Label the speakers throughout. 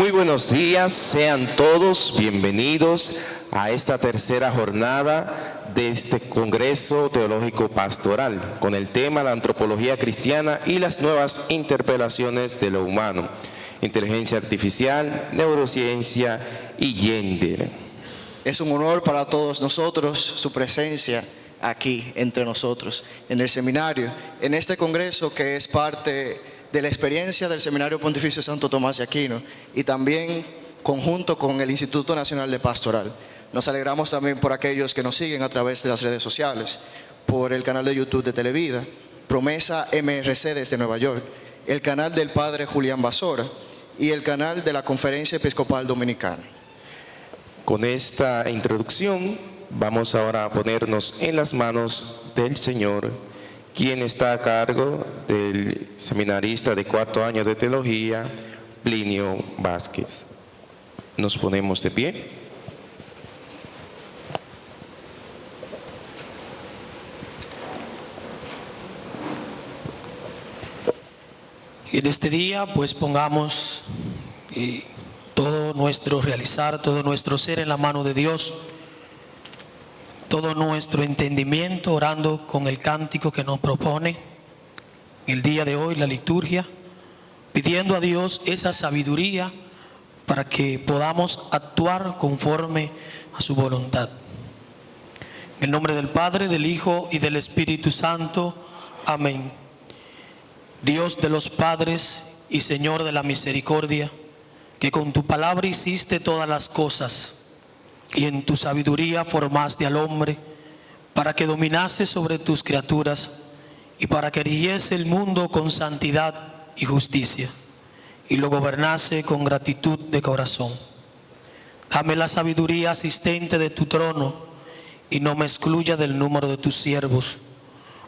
Speaker 1: Muy buenos días, sean todos bienvenidos a esta tercera jornada de este Congreso Teológico Pastoral con el tema la antropología cristiana y las nuevas interpelaciones de lo humano, inteligencia artificial, neurociencia y gender.
Speaker 2: Es un honor para todos nosotros su presencia aquí entre nosotros en el seminario, en este congreso que es parte de la experiencia del Seminario Pontificio Santo Tomás de Aquino y también conjunto con el Instituto Nacional de Pastoral. Nos alegramos también por aquellos que nos siguen a través de las redes sociales, por el canal de YouTube de Televida, Promesa MRC desde Nueva York, el canal del Padre Julián Basora y el canal de la Conferencia Episcopal Dominicana.
Speaker 1: Con esta introducción vamos ahora a ponernos en las manos del Señor, quien está a cargo del seminarista de 4 años de teología, Plinio Vázquez. Nos ponemos de pie.
Speaker 3: En este día, pues pongamos todo nuestro realizar, todo nuestro ser en la mano de Dios, todo nuestro entendimiento, orando con el cántico que nos propone el día de hoy, la liturgia, pidiendo a Dios esa sabiduría para que podamos actuar conforme a su voluntad. En el nombre del Padre, del Hijo y del Espíritu Santo. Amén. Dios de los padres y Señor de la misericordia, que con tu palabra hiciste todas las cosas y en tu sabiduría formaste al hombre para que dominase sobre tus criaturas y para que rigiese el mundo con santidad y justicia y lo gobernase con gratitud de corazón. Dame la sabiduría asistente de tu trono y no me excluya del número de tus siervos,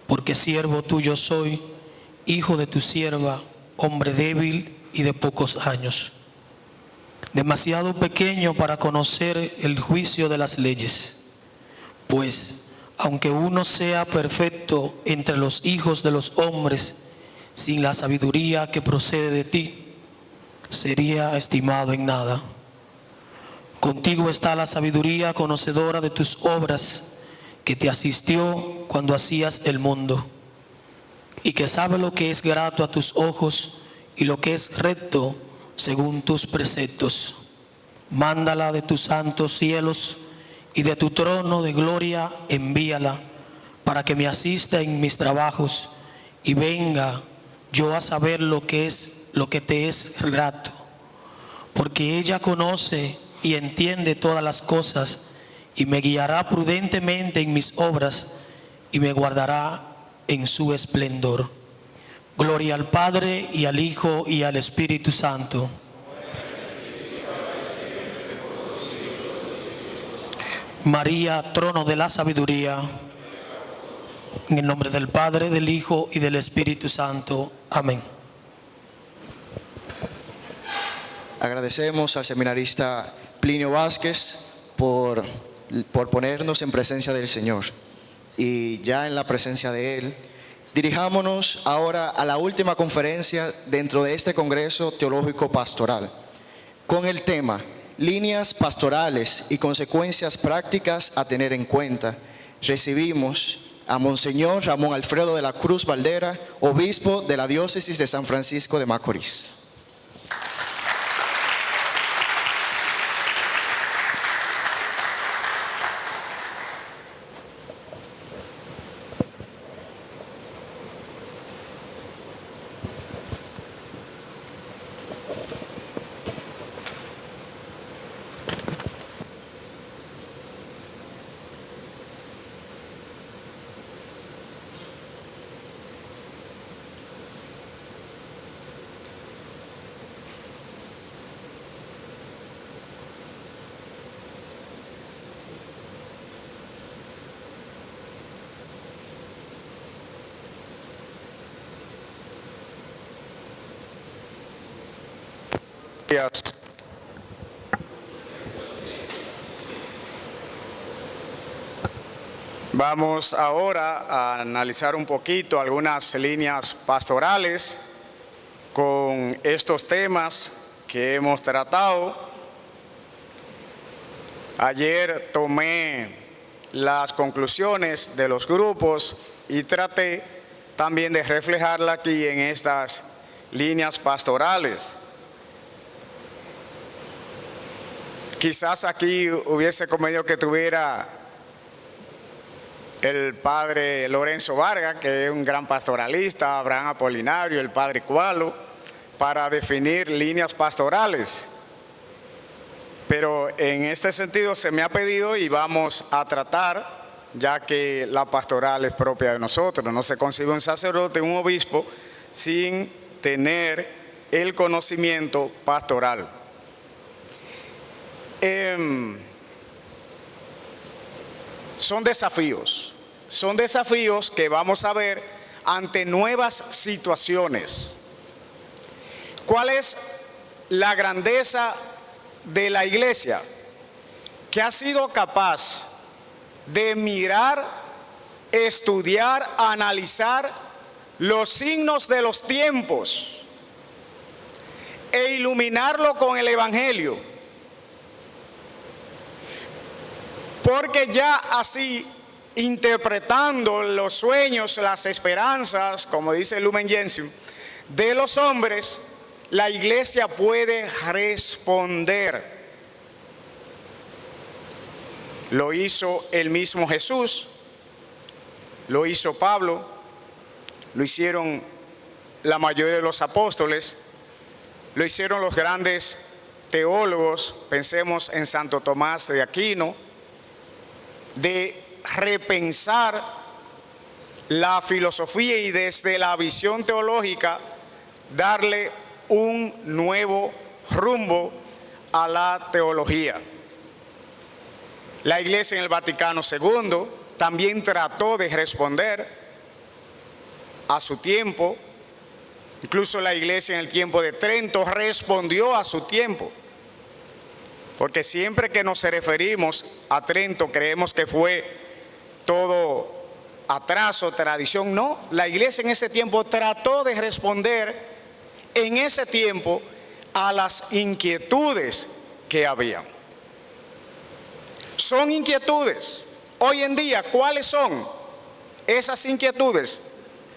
Speaker 3: porque siervo tuyo soy, hijo de tu sierva, hombre débil y de pocos años, demasiado pequeño para conocer el juicio de las leyes. Pues, aunque uno sea perfecto entre los hijos de los hombres, sin la sabiduría que procede de ti, sería estimado en nada. Contigo está la sabiduría conocedora de tus obras, que te asistió cuando hacías el mundo, y que sabe lo que es grato a tus ojos y lo que es recto según tus preceptos. Mándala de tus santos cielos y de tu trono de gloria envíala, para que me asista en mis trabajos y venga yo a saber lo que te es grato, porque ella conoce y entiende todas las cosas y me guiará prudentemente en mis obras y me guardará en su esplendor. Gloria al Padre y al Hijo y al Espíritu Santo. María, trono de la sabiduría. En el nombre del Padre, del Hijo y del Espíritu Santo. Amén.
Speaker 2: Agradecemos al seminarista Plinio Vázquez por ponernos en presencia del Señor. Y ya en la presencia de Él, dirijámonos ahora a la última conferencia dentro de este Congreso Teológico Pastoral, con el tema Líneas pastorales y consecuencias prácticas a tener en cuenta. Recibimos a Monseñor Ramón Alfredo de la Cruz Valdera, obispo de la Diócesis de San Francisco de Macorís.
Speaker 4: Vamos ahora a analizar un poquito algunas líneas pastorales con estos temas que hemos tratado. Ayer tomé las conclusiones de los grupos y traté también de reflejarla aquí en estas líneas pastorales. Quizás aquí hubiese convenido que tuviera el padre Lorenzo Vargas, que es un gran pastoralista, Abraham Apolinario, el padre Cualo, para definir líneas pastorales. Pero en este sentido se me ha pedido y vamos a tratar, ya que la pastoral es propia de nosotros. No se concibe un sacerdote, un obispo, sin tener el conocimiento pastoral. Son desafíos que vamos a ver ante nuevas situaciones. ¿Cuál es la grandeza de la iglesia? Que ha sido capaz de mirar, estudiar, analizar los signos de los tiempos e iluminarlo con el Evangelio. Porque ya así, interpretando los sueños, las esperanzas, como dice Lumen Gentium, de los hombres, la iglesia puede responder. Lo hizo el mismo Jesús, lo hizo Pablo, lo hicieron la mayoría de los apóstoles, lo hicieron los grandes teólogos. Pensemos en Santo Tomás de Aquino, de repensar la filosofía y desde la visión teológica darle un nuevo rumbo a la teología. La Iglesia en el Vaticano II también trató de responder a su tiempo. Incluso la Iglesia en el tiempo de Trento respondió a su tiempo. Porque siempre que nos referimos a Trento creemos que fue todo atraso, tradición. No, la iglesia en ese tiempo trató de responder en ese tiempo a las inquietudes que había. Son inquietudes. Hoy en día, ¿cuáles son esas inquietudes?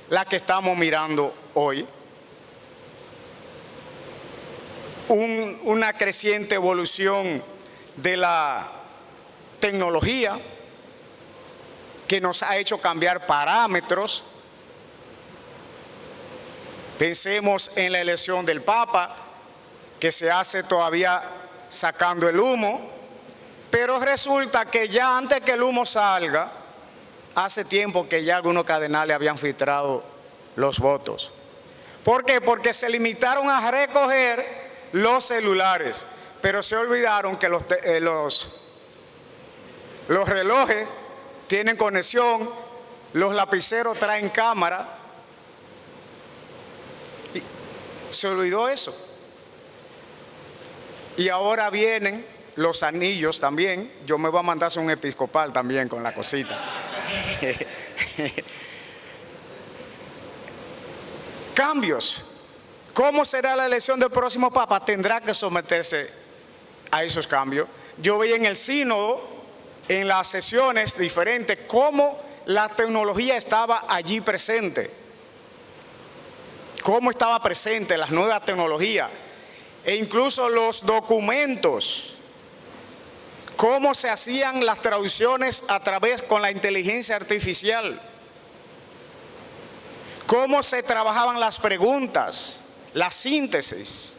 Speaker 4: Las que estamos mirando hoy. Una creciente evolución de la tecnología que nos ha hecho cambiar parámetros. Pensemos en la elección del Papa, que se hace todavía sacando el humo, pero resulta que ya antes que el humo salga, hace tiempo que ya algunos cardenales habían filtrado los votos. ¿Por qué? Porque se limitaron a recoger los celulares, pero se olvidaron que los relojes tienen conexión, los lapiceros traen cámara. Y se olvidó eso. Y ahora vienen los anillos también. Yo me voy a mandar a un episcopal también con la cosita. Cambios. ¿Cómo será la elección del próximo Papa? Tendrá que someterse a esos cambios. Yo veía en el sínodo, en las sesiones diferentes, cómo la tecnología estaba allí presente. Cómo estaba presente las nuevas tecnologías. E incluso los documentos. Cómo se hacían las traducciones a través con la inteligencia artificial. Cómo se trabajaban las preguntas. La síntesis.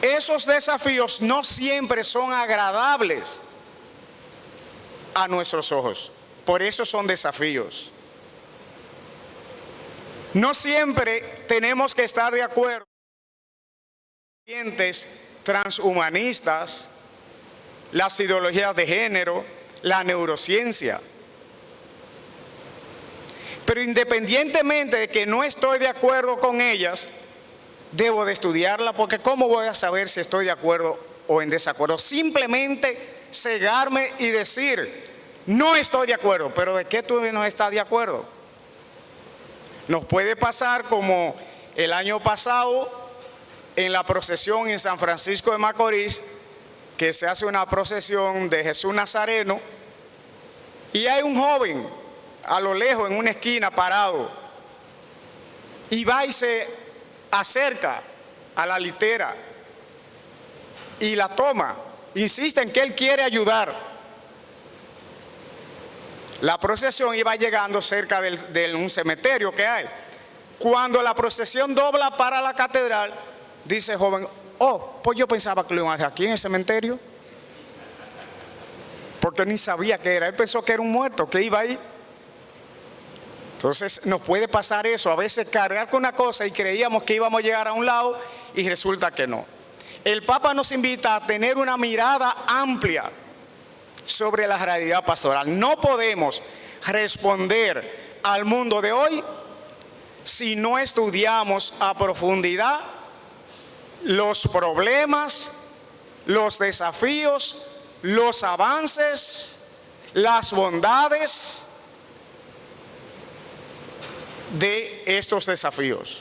Speaker 4: Esos desafíos no siempre son agradables a nuestros ojos. Por eso son desafíos. No siempre tenemos que estar de acuerdo con corrientes transhumanistas, las ideologías de género, la neurociencia. Pero independientemente de que no estoy de acuerdo con ellas, debo de estudiarla, porque ¿cómo voy a saber si estoy de acuerdo o en desacuerdo? Simplemente cegarme y decir, no estoy de acuerdo, pero ¿de qué tú no estás de acuerdo? Nos puede pasar como el año pasado en la procesión en San Francisco de Macorís, que se hace una procesión de Jesús Nazareno, y hay un joven a lo lejos en una esquina parado, y va y se acerca a la litera y la toma, insiste en que él quiere ayudar. La procesión iba llegando cerca de un cementerio que hay. Cuando la procesión dobla para la catedral, dice el joven: oh, pues yo pensaba que lo iban a dejar aquí en el cementerio, porque ni sabía que era. Él pensó que era un muerto, que iba ahí. Entonces nos puede pasar eso, a veces cargar con una cosa y creíamos que íbamos a llegar a un lado y resulta que no. El Papa nos invita a tener una mirada amplia sobre la realidad pastoral. No podemos responder al mundo de hoy si no estudiamos a profundidad los problemas, los desafíos, los avances, las bondades de estos desafíos.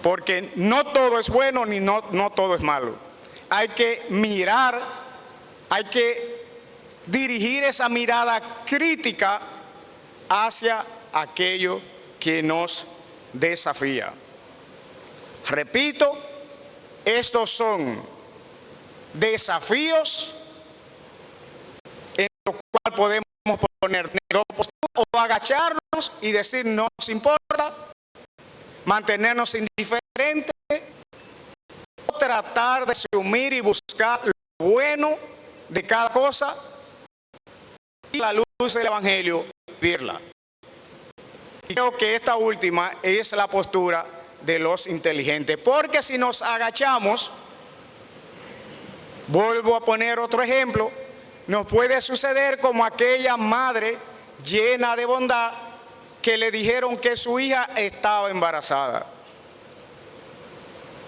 Speaker 4: Porque no todo es bueno ni no todo es malo. Hay que mirar, hay que dirigir esa mirada crítica hacia aquello que nos desafía. Repito, estos son desafíos en los cuales podemos poner dos posturas o agacharnos y decir no nos importa, mantenernos indiferentes, o tratar de asumir y buscar lo bueno de cada cosa y la luz del Evangelio vivirla. Y creo que esta última es la postura de los inteligentes, porque si nos agachamos, vuelvo a poner otro ejemplo, nos puede suceder como aquella madre llena de bondad que le dijeron que su hija estaba embarazada,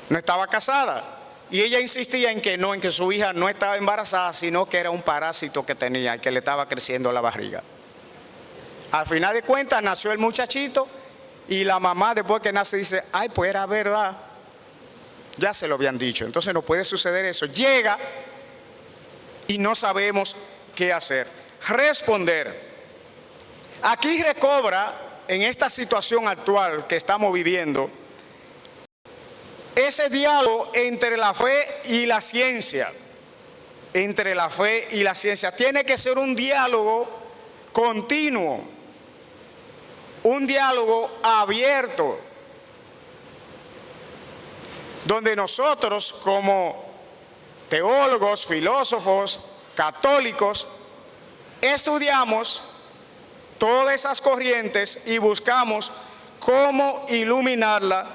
Speaker 4: no estaba casada, y ella insistía en que no, en que su hija no estaba embarazada, sino que era un parásito que tenía y que le estaba creciendo la barriga. Al final de cuentas nació el muchachito y la mamá, después que nace, dice: ay, pues era verdad, ya se lo habían dicho. Entonces no puede suceder eso. Llega y no sabemos qué hacer. Responder. Aquí recobra, en esta situación actual que estamos viviendo, ese diálogo entre la fe y la ciencia. Entre la fe y la ciencia. Tiene que ser un diálogo continuo, un diálogo abierto, donde nosotros como teólogos, filósofos, católicos, estudiamos todas esas corrientes y buscamos cómo iluminarla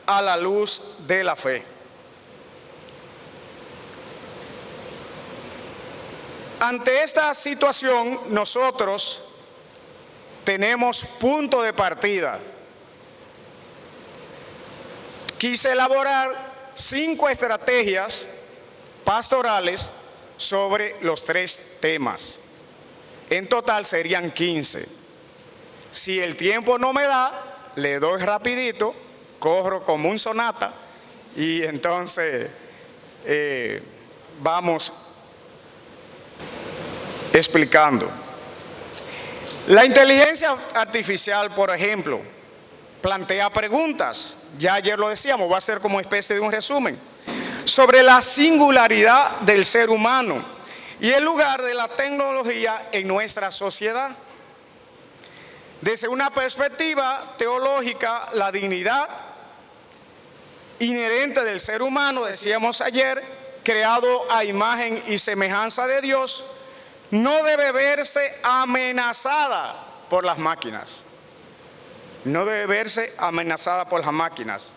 Speaker 4: a la luz de la fe. Ante esta situación, nosotros tenemos punto de partida. Quise elaborar 5 estrategias pastorales sobre los 3 temas. En total serían 15. Si el tiempo no me da, le doy rapidito, corro como un sonata y entonces vamos explicando. La inteligencia artificial, por ejemplo, plantea preguntas. Ya ayer lo decíamos, va a ser como especie de un resumen sobre la singularidad del ser humano y el lugar de la tecnología en nuestra sociedad. Desde una perspectiva teológica, la dignidad inherente del ser humano, decíamos ayer, creado a imagen y semejanza de Dios, no debe verse amenazada por las máquinas. No debe verse amenazada por las máquinas.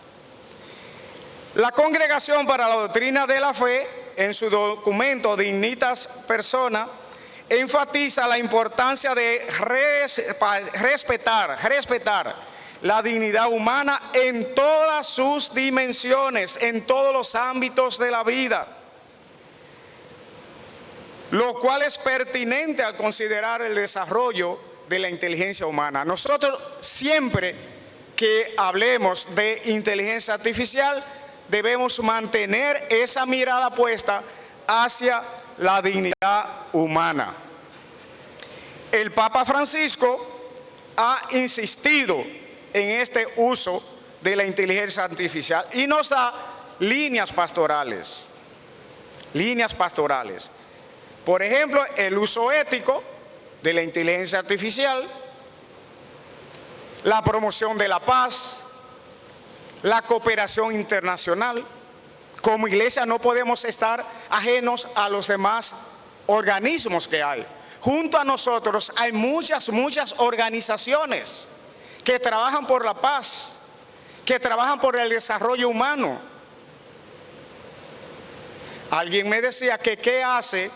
Speaker 4: La Congregación para la Doctrina de la Fe, en su documento Dignitas Persona, enfatiza la importancia de respetar la dignidad humana en todas sus dimensiones, en todos los ámbitos de la vida, lo cual es pertinente al considerar el desarrollo de la inteligencia humana. Nosotros siempre que hablemos de inteligencia artificial, debemos mantener esa mirada puesta hacia la dignidad humana. El Papa Francisco ha insistido en este uso de la inteligencia artificial y nos da líneas pastorales. Líneas pastorales. Por ejemplo, el uso ético de la inteligencia artificial, la promoción de la paz, la cooperación internacional. Como iglesia no podemos estar ajenos a los demás organismos que hay. Junto a nosotros hay muchas organizaciones que trabajan por la paz, que trabajan por el desarrollo humano. Alguien me decía que ¿qué hace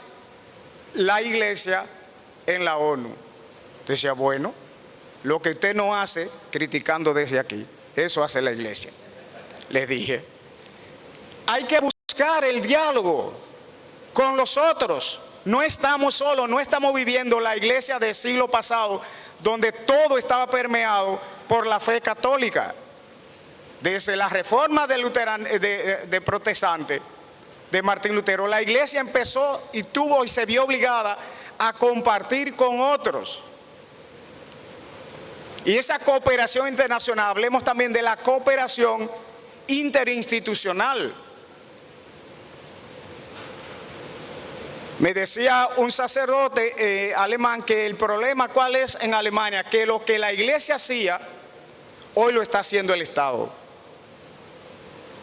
Speaker 4: la iglesia en la ONU? Decía, bueno, lo que usted no hace criticando desde aquí, eso hace la iglesia. Les dije, hay que buscar el diálogo con los otros. No estamos solos, no estamos viviendo la iglesia del siglo pasado, donde todo estaba permeado por la fe católica. Desde la reforma de protestante de Martín Lutero, la iglesia empezó y se vio obligada a compartir con otros. Y esa cooperación internacional, hablemos también de la cooperación interinstitucional. Me decía un sacerdote alemán que el problema, ¿cuál es en Alemania? Que lo que la iglesia hacía, hoy lo está haciendo el Estado.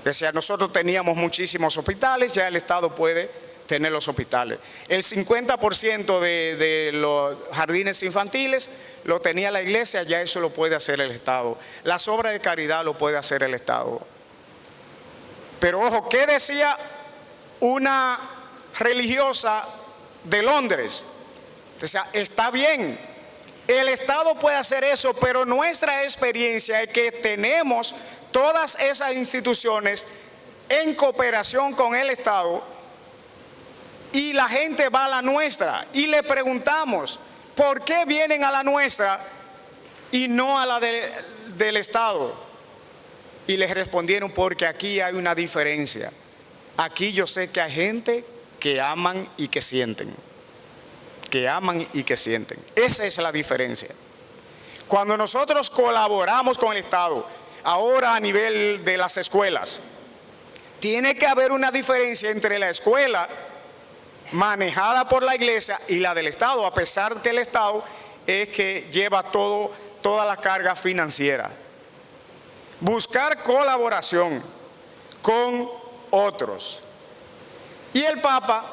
Speaker 4: Decía, nosotros teníamos muchísimos hospitales, ya el Estado puede tener los hospitales. El 50% de los jardines infantiles lo tenía la iglesia, ya eso lo puede hacer el Estado. Las obras de caridad lo puede hacer el Estado. Pero ojo, ¿qué decía una religiosa de Londres? Decía, está bien, el Estado puede hacer eso, pero nuestra experiencia es que tenemos todas esas instituciones en cooperación con el Estado y la gente va a la nuestra y le preguntamos, ¿por qué vienen a la nuestra y no a la del Estado? Y les respondieron, porque aquí hay una diferencia. Aquí yo sé que hay gente que aman y que sienten. Que aman y que sienten. Esa es la diferencia. Cuando nosotros colaboramos con el Estado, ahora a nivel de las escuelas, tiene que haber una diferencia entre la escuela manejada por la iglesia y la del Estado, a pesar de que el Estado es que lleva toda la carga financiera. Buscar colaboración con otros. Y el Papa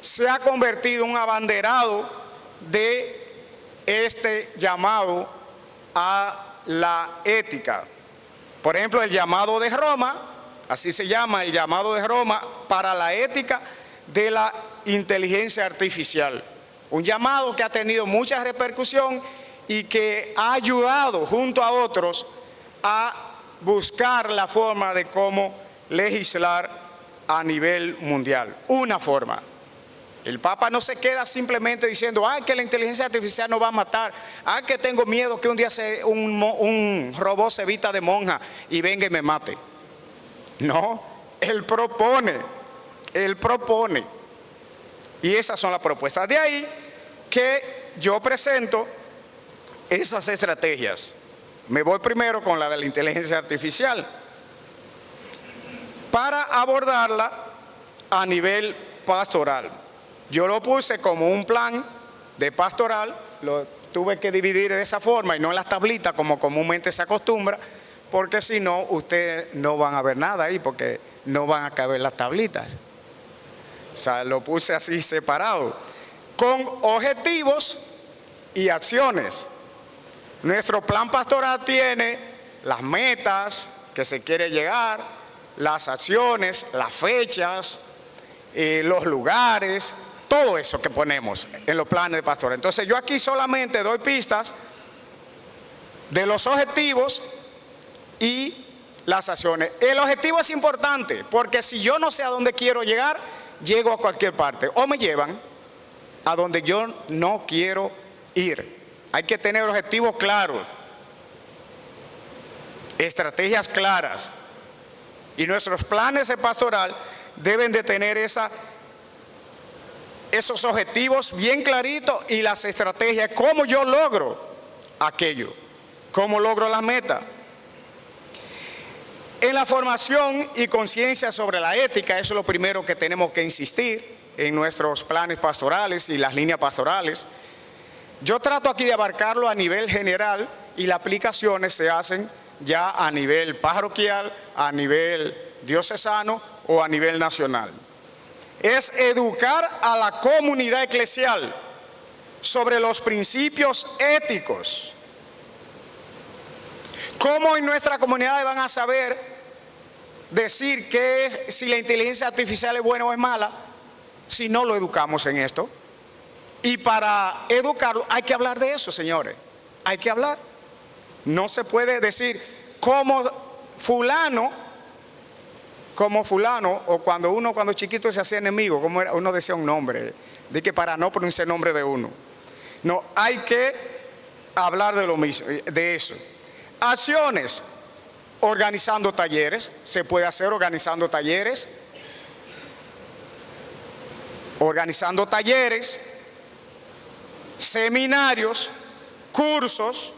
Speaker 4: se ha convertido en un abanderado de este llamado a la ética. Por ejemplo, el llamado de Roma, así se llama, el llamado de Roma para la ética de la inteligencia artificial. Un llamado que ha tenido mucha repercusión y que ha ayudado junto a otros a buscar la forma de cómo legislar a nivel mundial. Una forma. El Papa no se queda simplemente diciendo, ay, que la inteligencia artificial nos va a matar, ay, que tengo miedo que un día un robot se vista de monja y venga y me mate. No, él propone. Y esas son las propuestas. De ahí que yo presento esas estrategias. Me voy primero con la de la inteligencia artificial para abordarla a nivel pastoral. Yo lo puse como un plan de pastoral, lo tuve que dividir de esa forma y no en las tablitas como comúnmente se acostumbra, porque si no, ustedes no van a ver nada ahí, porque no van a caber las tablitas. O sea, lo puse así separado, con objetivos y acciones. Nuestro plan pastoral tiene las metas que se quiere llegar, las acciones, las fechas, los lugares, todo eso que ponemos en los planes de pastoral. Entonces yo aquí solamente doy pistas de los objetivos y las acciones. El objetivo es importante porque si yo no sé a dónde quiero llegar, llego a cualquier parte o me llevan a donde yo no quiero ir. Hay que tener objetivos claros. estrategias claras. Y nuestros planes de pastoral deben de tener esos objetivos bien claritos y las estrategias. ¿Cómo yo logro aquello? ¿Cómo logro la meta? En la formación y conciencia sobre la ética, eso es lo primero que tenemos que insistir en nuestros planes pastorales y las líneas pastorales. Yo trato aquí de abarcarlo a nivel general y las aplicaciones se hacen ya a nivel parroquial, a nivel diocesano o a nivel nacional. Es educar a la comunidad eclesial sobre los principios éticos. ¿Cómo en nuestra comunidad van a saber decir si la inteligencia artificial es buena o es mala si no lo educamos en esto? Y para educarlo hay que hablar de eso, señores. Hay que hablar. No se puede decir como fulano, o cuando chiquito se hacía enemigo, como uno decía un nombre, de que para no pronunciar el nombre de uno. No, hay que hablar de lo mismo, de eso. Acciones, organizando talleres, se puede hacer organizando talleres, seminarios, cursos,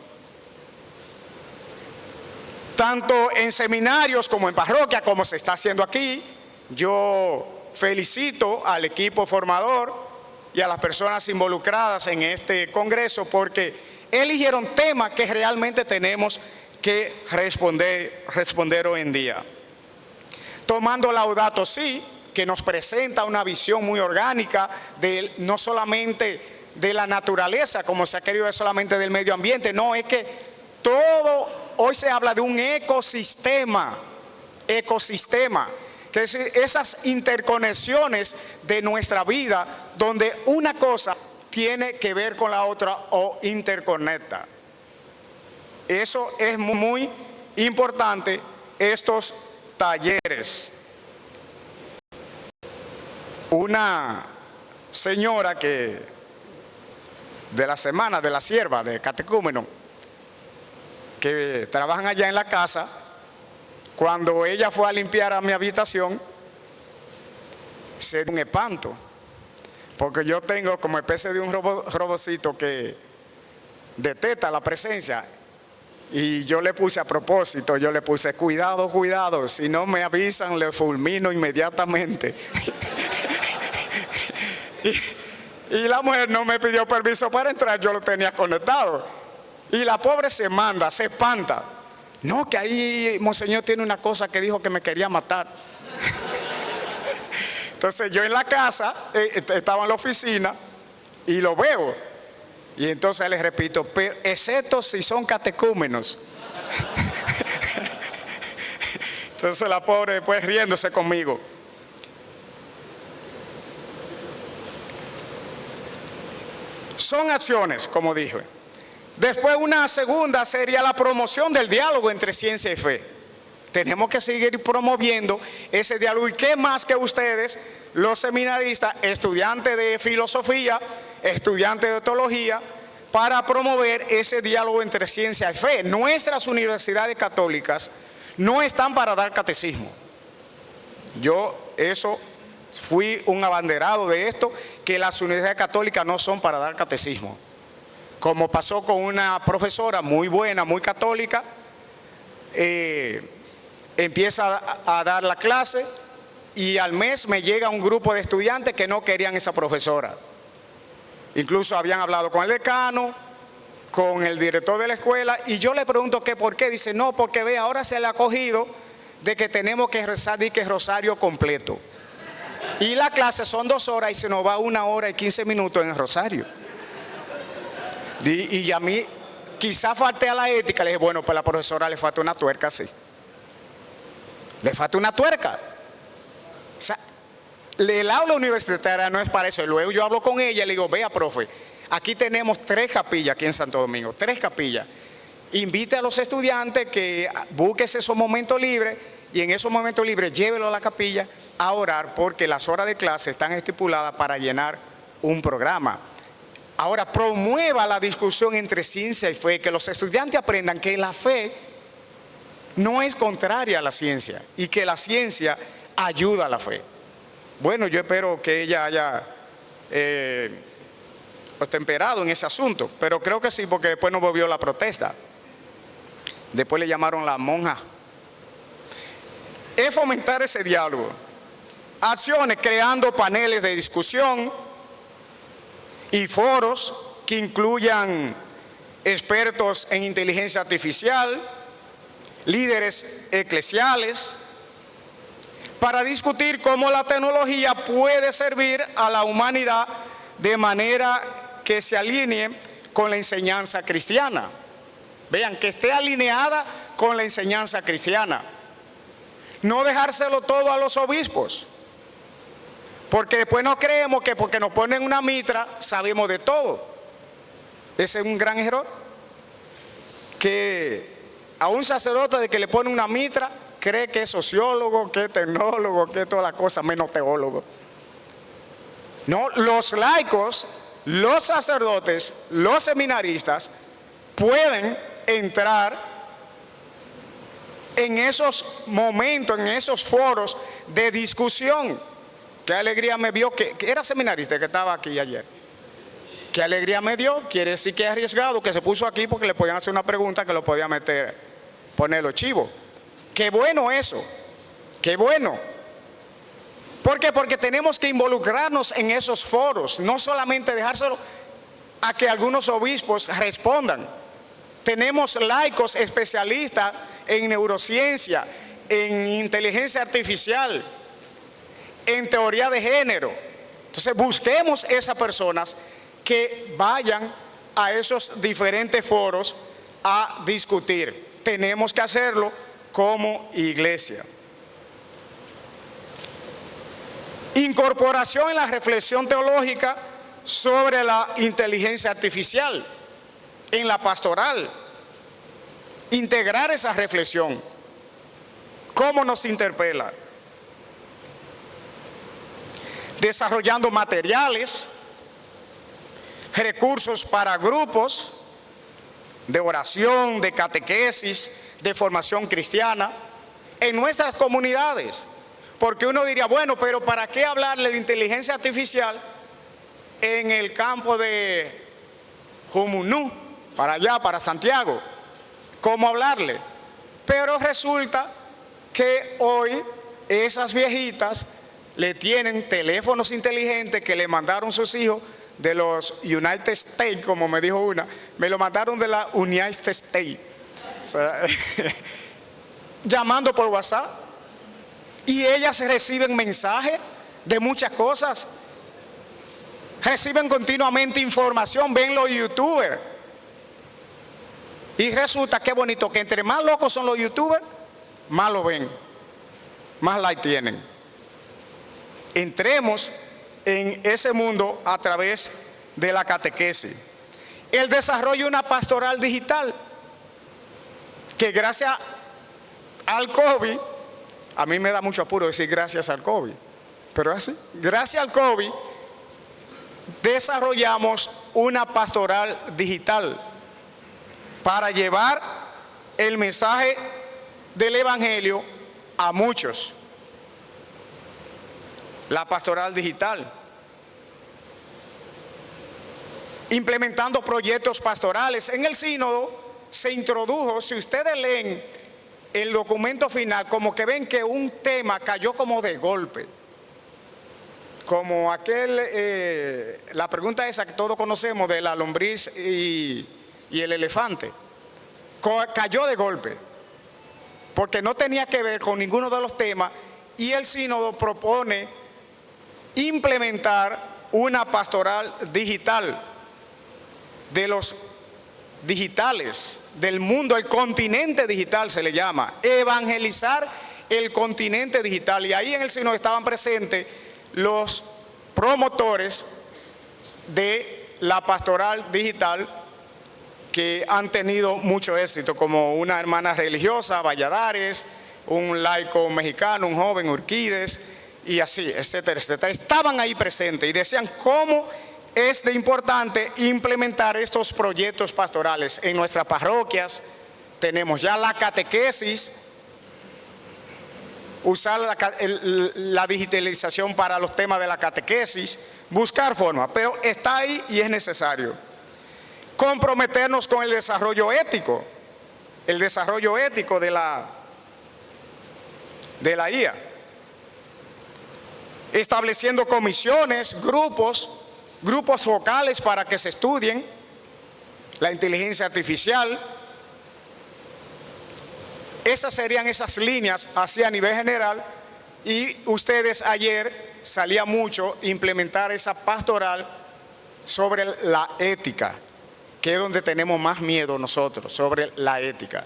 Speaker 4: tanto en seminarios como en parroquia, como se está haciendo aquí. Yo felicito al equipo formador y a las personas involucradas en este congreso porque eligieron temas que realmente tenemos que responder hoy en día. Tomando Laudato Si, que nos presenta una visión muy orgánica de no solamente de la naturaleza, como se ha querido ver solamente del medio ambiente, no, es que hoy se habla de un ecosistema, que es esas interconexiones de nuestra vida, donde una cosa tiene que ver con la otra o interconecta. Eso es muy importante, estos talleres. Una señora de la semana, de la sierva, de catecúmeno, que trabajan allá en la casa, cuando ella fue a limpiar a mi habitación, se dio un espanto, porque yo tengo como especie de un robocito que detecta la presencia, y yo le puse a propósito, cuidado, si no me avisan le fulmino inmediatamente. y la mujer no me pidió permiso para entrar, yo lo tenía conectado. Y la pobre se espanta. No, que ahí Monseñor tiene una cosa que dijo que me quería matar. Entonces yo en la casa, estaba en la oficina y lo veo. Y entonces les repito, pero excepto si son catecúmenos. Entonces la pobre pues riéndose conmigo. Son acciones, como dije. Después una segunda sería la promoción del diálogo entre ciencia y fe. Tenemos que seguir promoviendo ese diálogo. ¿Y qué más que ustedes, los seminaristas, estudiantes de filosofía, estudiantes de teología, para promover ese diálogo entre ciencia y fe? Nuestras universidades católicas no están para dar catecismo. Yo fui un abanderado de esto, que las universidades católicas no son para dar catecismo. Como pasó con una profesora muy buena, muy católica, empieza a dar la clase y al mes me llega un grupo de estudiantes que no querían esa profesora. Incluso habían hablado con el decano, con el director de la escuela, y yo le pregunto que por qué. Dice, no, porque ve, ahora se le ha cogido de que tenemos que rezar y que es rosario completo. Y la clase son 2 horas y se nos va 1 hora y 15 minutos en el rosario. Y a mí quizá falté a la ética. Le dije, bueno, pues a la profesora le falta una tuerca, sí. Le falta una tuerca. O sea, el aula universitaria no es para eso. Y luego yo hablo con ella y le digo, vea, profe, aquí tenemos 3 capillas aquí en Santo Domingo, 3 capillas. Invite a los estudiantes que busquen esos momentos libres y en esos momentos libres llévelo a la capilla a orar, porque las horas de clase están estipuladas para llenar un programa. Ahora, promueva la discusión entre ciencia y fe, que los estudiantes aprendan que la fe no es contraria a la ciencia y que la ciencia ayuda a la fe. Bueno, yo espero que ella haya temperado en ese asunto, pero creo que sí, porque después no volvió la protesta. Después le llamaron la monja. Es fomentar ese diálogo. Acciones creando paneles de discusión y foros que incluyan expertos en inteligencia artificial, líderes eclesiales, para discutir cómo la tecnología puede servir a la humanidad de manera que se alinee con la enseñanza cristiana. Vean, que esté alineada con la enseñanza cristiana. No dejárselo todo a los obispos, porque después no creemos que porque nos ponen una mitra sabemos de todo. Ese es un gran error, que a un sacerdote de que le pone una mitra cree que es sociólogo, que es tecnólogo, que es toda la cosa menos teólogo. No, los laicos, los sacerdotes, los seminaristas pueden entrar en esos momentos, en esos foros de discusión. Qué alegría me vio que era seminarista que estaba aquí ayer. Qué alegría me dio, quiere decir que es arriesgado, que se puso aquí porque le podían hacer una pregunta que lo podía meter, ponerlo chivo. Qué bueno eso, qué bueno. ¿Por qué? Porque tenemos que involucrarnos en esos foros, no solamente dejárselo a que algunos obispos respondan. Tenemos laicos especialistas en neurociencia, en inteligencia artificial, en teoría de género. Entonces busquemos esas personas que vayan a esos diferentes foros a discutir. Tenemos que hacerlo como iglesia. Incorporación en la reflexión teológica sobre la inteligencia artificial en la pastoral. Integrar esa reflexión. ¿Cómo nos interpela? Desarrollando materiales, recursos para grupos de oración, de catequesis, de formación cristiana en nuestras comunidades. Porque uno diría, bueno, pero ¿para qué hablarle de inteligencia artificial en el campo de Jumunú, para allá, para Santiago? ¿Cómo hablarle? Pero resulta que hoy esas viejitas le tienen teléfonos inteligentes que le mandaron sus hijos de los United States, como me dijo una, me lo mandaron de la United States, o sea, llamando por WhatsApp, y ellas reciben mensajes de muchas cosas, reciben continuamente información, ven los youtubers, y resulta que bonito que entre más locos son los youtubers, más lo ven, más like tienen. Entremos en ese mundo a través de la catequesis. El desarrollo de una pastoral digital, que gracias al COVID, a mí me da mucho apuro decir gracias al COVID, pero es así, gracias al COVID desarrollamos una pastoral digital para llevar el mensaje del Evangelio a muchos. La pastoral digital, implementando proyectos pastorales. En el sínodo se introdujo, si ustedes leen el documento final, como que ven que un tema cayó como de golpe, como la pregunta esa que todos conocemos de la lombriz y el elefante, cayó de golpe, porque no tenía que ver con ninguno de los temas, y el sínodo propone implementar una pastoral digital, de los digitales, del mundo, el continente digital se le llama, evangelizar el continente digital. Y ahí en el sínodo estaban presentes los promotores de la pastoral digital, que han tenido mucho éxito, como una hermana religiosa, Valladares, un laico mexicano, un joven, Urquides, y así, etcétera, etcétera. Estaban ahí presentes y decían cómo es de importante implementar estos proyectos pastorales en nuestras parroquias. Tenemos ya la catequesis usar la digitalización para los temas de la catequesis, buscar formas, pero está ahí y es necesario. Comprometernos con el desarrollo ético de la IA, estableciendo comisiones, grupos focales para que se estudien la inteligencia artificial. Esas serían esas líneas así a nivel general, y ustedes ayer salía mucho implementar esa pastoral sobre la ética, que es donde tenemos más miedo nosotros, sobre la ética.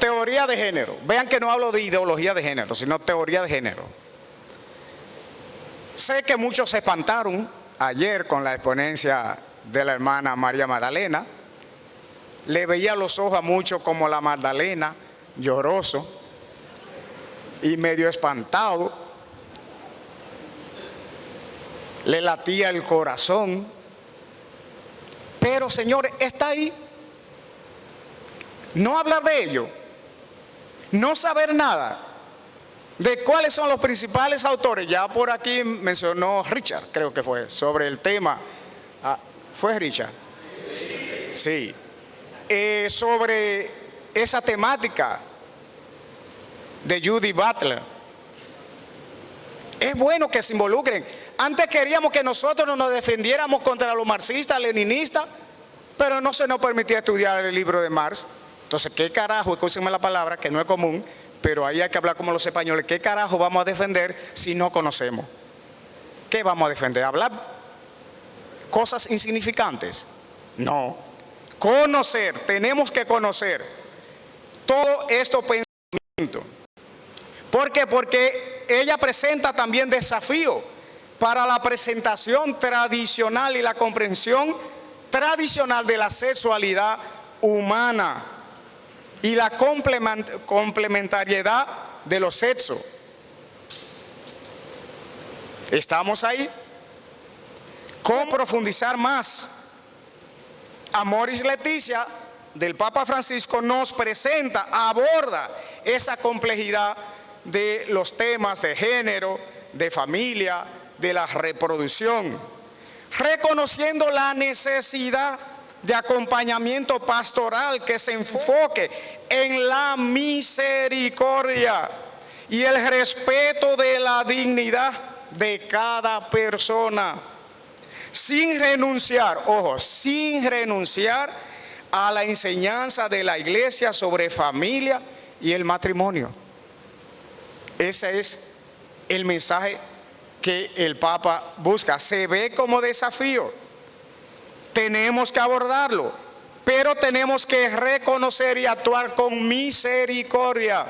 Speaker 4: Teoría de género. Vean que no hablo de ideología de género, sino teoría de género. Sé que muchos se espantaron ayer con la exponencia de la hermana María Magdalena. Le veía los ojos a muchos como la Magdalena, lloroso y medio espantado. Le latía el corazón. Pero, señores, está ahí. No hablar de ello, no saber nada de cuáles son los principales autores. Ya por aquí mencionó Richard, creo que fue, sobre el tema. ¿Fue Richard? Sí. Sobre esa temática de Judith Butler. Es bueno que se involucren. Antes queríamos que nosotros nos defendiéramos contra los marxistas, leninistas, pero no se nos permitía estudiar el libro de Marx. Entonces, ¿qué carajo? Escúchenme la palabra, que no es común, pero ahí hay que hablar como los españoles. ¿Qué carajo vamos a defender si no conocemos? ¿Qué vamos a defender? ¿Hablar cosas insignificantes? No. Conocer, tenemos que conocer todo esto pensamiento. ¿Por qué? Porque ella presenta también desafío para la presentación tradicional y la comprensión tradicional de la sexualidad humana y la complementariedad de los sexos. ¿Estamos ahí? ¿Cómo profundizar más? Amoris Laetitia del Papa Francisco nos presenta, aborda esa complejidad de los temas de género, de familia, de la reproducción, reconociendo la necesidad de acompañamiento pastoral que se enfoque en la misericordia y el respeto de la dignidad de cada persona, sin renunciar, ojo, sin renunciar a la enseñanza de la Iglesia sobre familia y el matrimonio. Ese es el mensaje que el Papa busca. Se ve como desafío. Tenemos que abordarlo, pero tenemos que reconocer y actuar con misericordia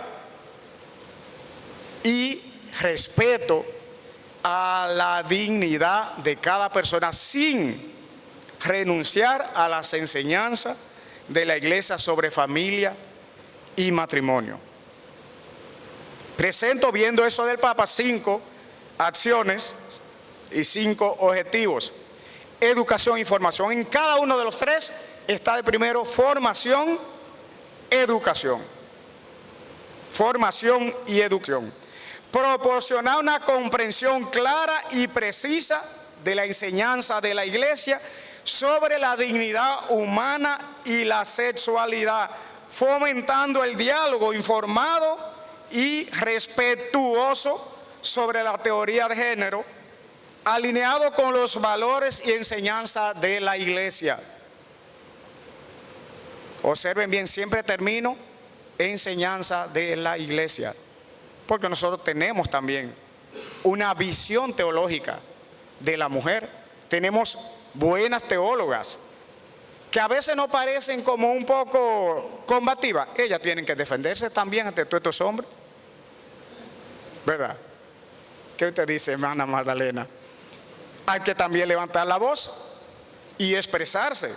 Speaker 4: y respeto a la dignidad de cada persona, sin renunciar a las enseñanzas de la Iglesia sobre familia y matrimonio. Presento, viendo eso del Papa, 5 acciones y 5 objetivos. Educación y formación. En cada uno de los 3 está de primero formación, educación. Formación y educación. Proporcionar una comprensión clara y precisa de la enseñanza de la Iglesia sobre la dignidad humana y la sexualidad, fomentando el diálogo informado y respetuoso sobre la teoría de género, alineado con los valores y enseñanza de la Iglesia. Observen bien, siempre termino, enseñanza de la Iglesia, porque nosotros tenemos también una visión teológica de la mujer. Tenemos buenas teólogas que a veces nos parecen como un poco combativas. Ellas tienen que defenderse también ante todos estos hombres, ¿verdad? ¿Qué usted dice, hermana Magdalena? Hay que también levantar la voz y expresarse.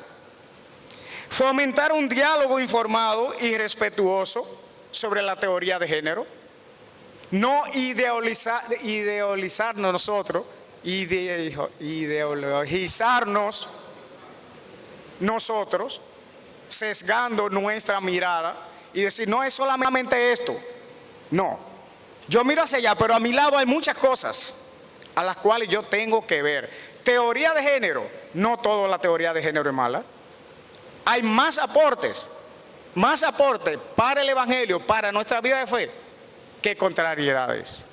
Speaker 4: Fomentar un diálogo informado y respetuoso sobre la teoría de género. No idealizarnos nosotros, ideologizarnos nosotros, sesgando nuestra mirada y decir, no es solamente esto. No, yo miro hacia allá, pero a mi lado hay muchas cosas a las cuales yo tengo que ver. Teoría de género, no toda la teoría de género es mala. Hay más aportes para el Evangelio, para nuestra vida de fe, que contrariedades.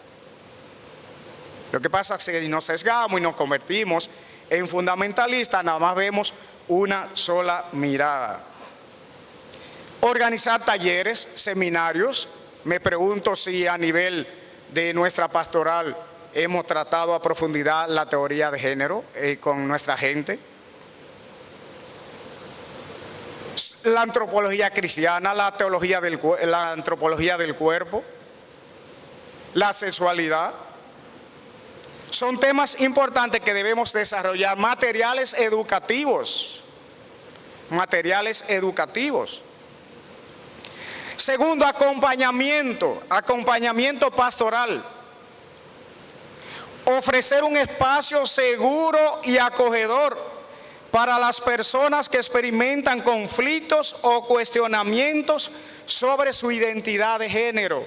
Speaker 4: Lo que pasa es que nos sesgamos y nos convertimos en fundamentalistas, nada más vemos una sola mirada. Organizar talleres, seminarios. Me pregunto si a nivel de nuestra pastoral hemos tratado a profundidad la teoría de género con nuestra gente. La antropología cristiana, la antropología del cuerpo, la sexualidad. Son temas importantes que debemos desarrollar. Materiales educativos. Segundo, acompañamiento pastoral. Ofrecer un espacio seguro y acogedor para las personas que experimentan conflictos o cuestionamientos sobre su identidad de género.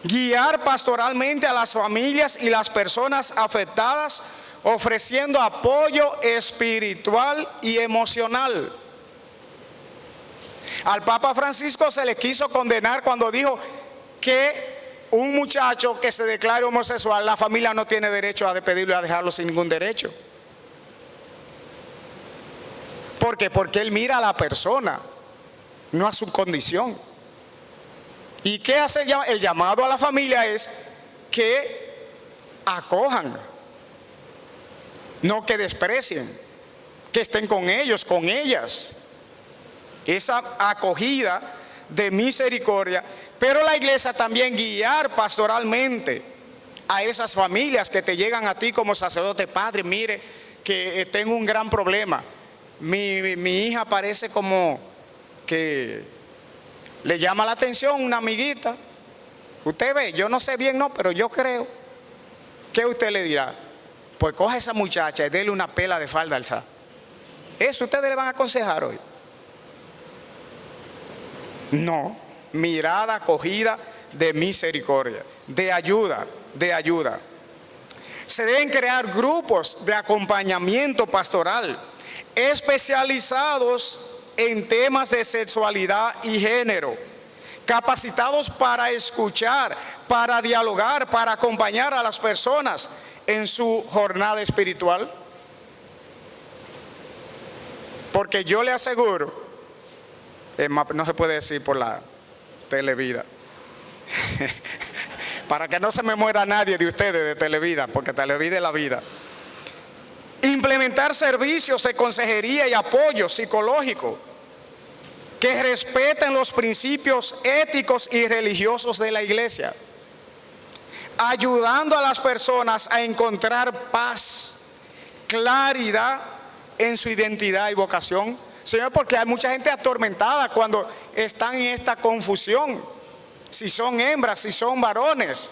Speaker 4: Guiar pastoralmente a las familias y las personas afectadas, ofreciendo apoyo espiritual y emocional. Al Papa Francisco se le quiso condenar cuando dijo que un muchacho que se declare homosexual, la familia no tiene derecho a despedirlo y a dejarlo sin ningún derecho. ¿Por qué? Porque él mira a la persona, no a su condición. ¿Y qué hace el llamado a la familia? Es que acojan, no que desprecien, que estén con ellos, con ellas. Esa acogida de misericordia, pero la iglesia también guiar pastoralmente a esas familias que te llegan a ti como sacerdote. Padre, mire que tengo un gran problema. Mi hija parece como que le llama la atención una amiguita. Usted ve, yo no sé bien, no, pero yo creo. ¿Qué usted le dirá? Pues coja a esa muchacha y déle una pela de falda alzada. ¿Eso ustedes le van a aconsejar hoy? No, mirada acogida de misericordia, de ayuda. Se deben crear grupos de acompañamiento pastoral especializados en temas de sexualidad y género, capacitados para escuchar, para dialogar, para acompañar a las personas en su jornada espiritual. Porque yo le aseguro, no se puede decir por la Televida, para que no se me muera nadie de ustedes de Televida, porque Televida es la vida. Implementar servicios de consejería y apoyo psicológico que respeten los principios éticos y religiosos de la iglesia, ayudando a las personas a encontrar paz, claridad en su identidad y vocación. Señor, porque hay mucha gente atormentada cuando están en esta confusión, si son hembras, si son varones.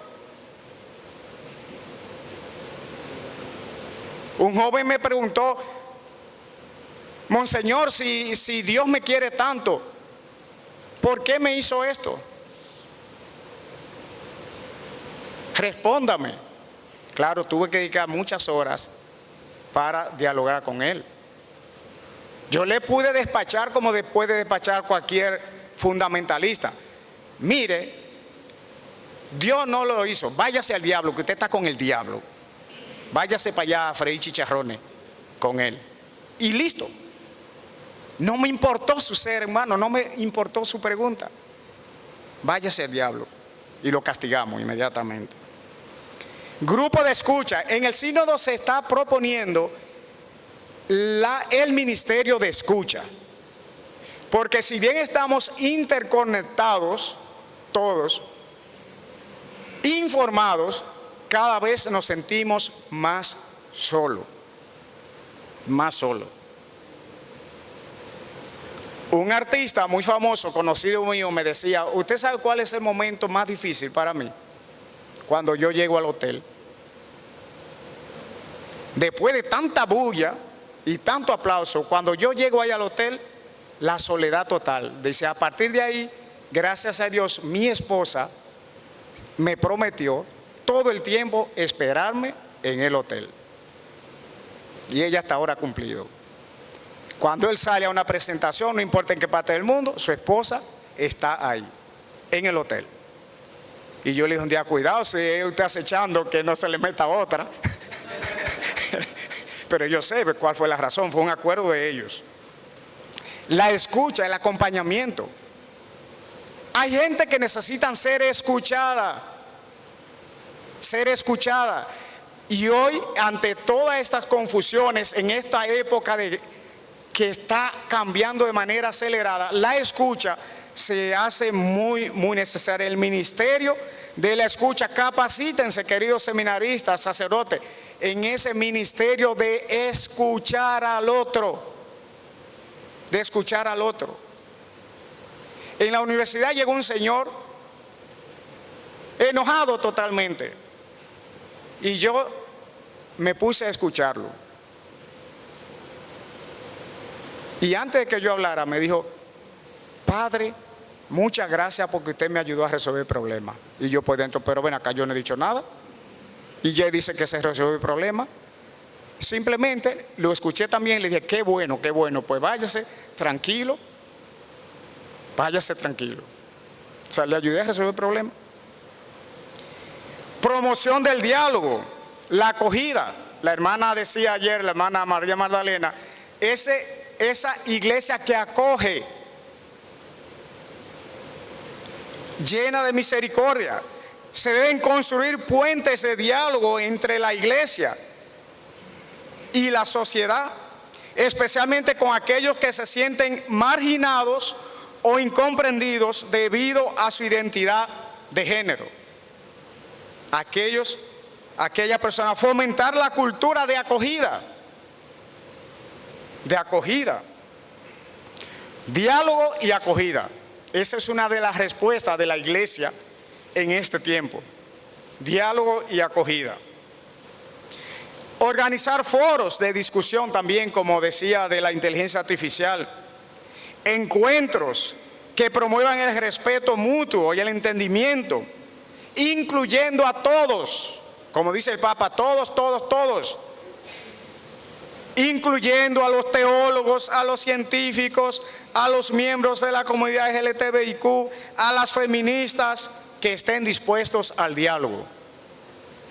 Speaker 4: Un joven me preguntó: Monseñor, si Dios me quiere tanto, ¿por qué me hizo esto? Respóndame. Claro, tuve que dedicar muchas horas para dialogar con él. Yo le pude despachar como puede despachar cualquier fundamentalista. Mire, Dios no lo hizo. Váyase al diablo, que usted está con el diablo. Váyase para allá a freír chicharrones con él. Y listo. No me importó su ser, hermano, no me importó su pregunta. Váyase al diablo. Y lo castigamos inmediatamente. Grupo de escucha. En el sínodo se está proponiendo el ministerio de escucha. Porque si bien estamos interconectados, todos, informados, cada vez nos sentimos más solos. Más solos. Un artista muy famoso, conocido mío, me decía: ¿usted sabe cuál es el momento más difícil para mí? Cuando yo llego al hotel. Después de tanta bulla y tanto aplauso, cuando yo llego ahí al hotel, la soledad total. Dice, a partir de ahí, gracias a Dios, mi esposa me prometió todo el tiempo esperarme en el hotel. Y ella hasta ahora ha cumplido. Cuando él sale a una presentación, no importa en qué parte del mundo, su esposa está ahí, en el hotel. Y yo le dije un día, cuidado, si usted acechando que no se le meta otra. Pero yo sé cuál fue la razón, fue un acuerdo de ellos. La escucha, el acompañamiento. Hay gente que necesitan ser escuchada. Ser escuchada. Y hoy, ante todas estas confusiones, en esta época que está cambiando de manera acelerada, la escucha se hace muy necesaria. El ministerio de la escucha, capacítense, queridos seminaristas, sacerdotes, en ese ministerio de escuchar al otro. De escuchar al otro. En la universidad llegó un señor enojado totalmente. Y yo me puse a escucharlo. Y antes de que yo hablara, me dijo, padre, muchas gracias porque usted me ayudó a resolver el problema. Y yo por dentro, pero ven acá, yo no he dicho nada. Y ya dice que se resolvió el problema. Simplemente lo escuché también y le dije, qué bueno, pues váyase tranquilo. Váyase tranquilo. O sea, le ayudé a resolver el problema. Promoción del diálogo, la acogida. La hermana decía ayer, la hermana María Magdalena, esa iglesia que acoge, llena de misericordia. Se deben construir puentes de diálogo entre la iglesia y la sociedad, especialmente con aquellos que se sienten marginados o incomprendidos debido a su identidad de género. Aquella persona, fomentar la cultura de acogida. De acogida. Diálogo y acogida. Esa es una de las respuestas de la iglesia en este tiempo. Diálogo y acogida. Organizar foros de discusión también, como decía, de la inteligencia artificial. Encuentros que promuevan el respeto mutuo y el entendimiento, incluyendo a todos, como dice el Papa, todos, incluyendo a los teólogos, a los científicos, a los miembros de la comunidad LGTBIQ, a las feministas, que estén dispuestos al diálogo.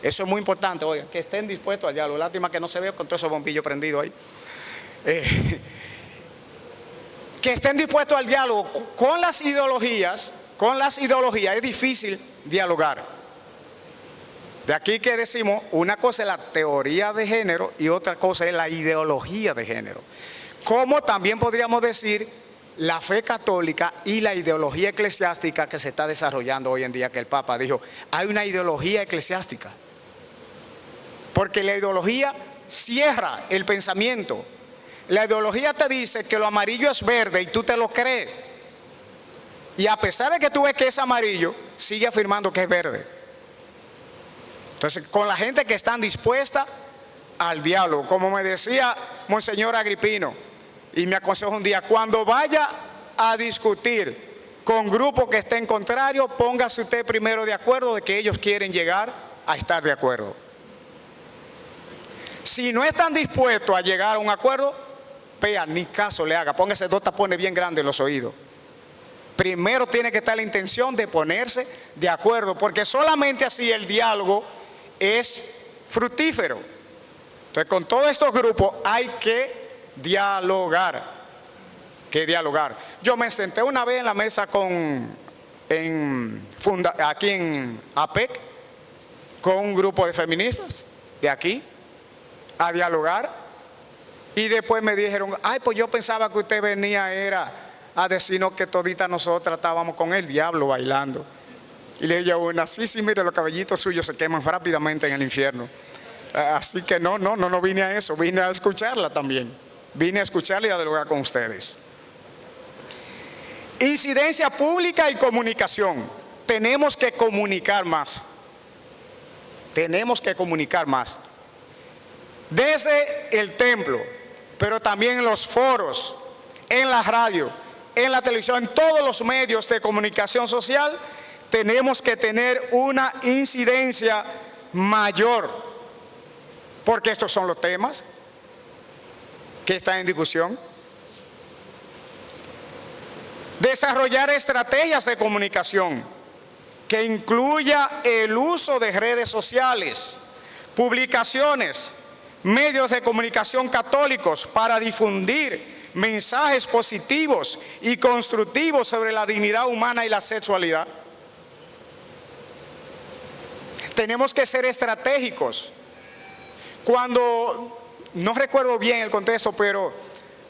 Speaker 4: Eso es muy importante, oiga, que estén dispuestos al diálogo. Lástima que no se vea con todos esos bombillos prendidos ahí. Que estén dispuestos al diálogo. Con las ideologías es difícil dialogar. De aquí que decimos, una cosa es la teoría de género y otra cosa es la ideología de género. Como también podríamos decir la fe católica y la ideología eclesiástica que se está desarrollando hoy en día, que el Papa dijo, hay una ideología eclesiástica. Porque la ideología cierra el pensamiento. La ideología te dice que lo amarillo es verde y tú te lo crees. Y a pesar de que tú ves que es amarillo, sigue afirmando que es verde. Entonces, con la gente que están dispuesta al diálogo, como me decía Monseñor Agripino, y me aconsejó un día, cuando vaya a discutir con grupos que estén contrarios, póngase usted primero de acuerdo de que ellos quieren llegar a estar de acuerdo. Si no están dispuestos a llegar a un acuerdo, vea, ni caso le haga, póngase 2 tapones bien grandes en los oídos. Primero tiene que estar la intención de ponerse de acuerdo, porque solamente así el diálogo es fructífero. Entonces, con todos estos grupos hay que dialogar. Yo me senté una vez en la mesa aquí en APEC con un grupo de feministas de aquí a dialogar, y después me dijeron, ay, pues yo pensaba que usted venía era a decirnos que toditas nosotras estábamos con el diablo bailando. Y le dije a una, sí, mire, los cabellitos suyos se queman rápidamente en el infierno. Así que no vine a eso, vine a escucharla también. Vine a escucharla y a dialogar con ustedes. Incidencia pública y comunicación. Tenemos que comunicar más. desde el templo, pero también en los foros, en la radio, en la televisión, en todos los medios de comunicación social, tenemos que tener una incidencia mayor, porque estos son los temas que están en discusión. Desarrollar estrategias de comunicación que incluya el uso de redes sociales, publicaciones, medios de comunicación católicos para difundir mensajes positivos y constructivos sobre la dignidad humana y la sexualidad. Tenemos que ser estratégicos. Cuando, no recuerdo bien el contexto, pero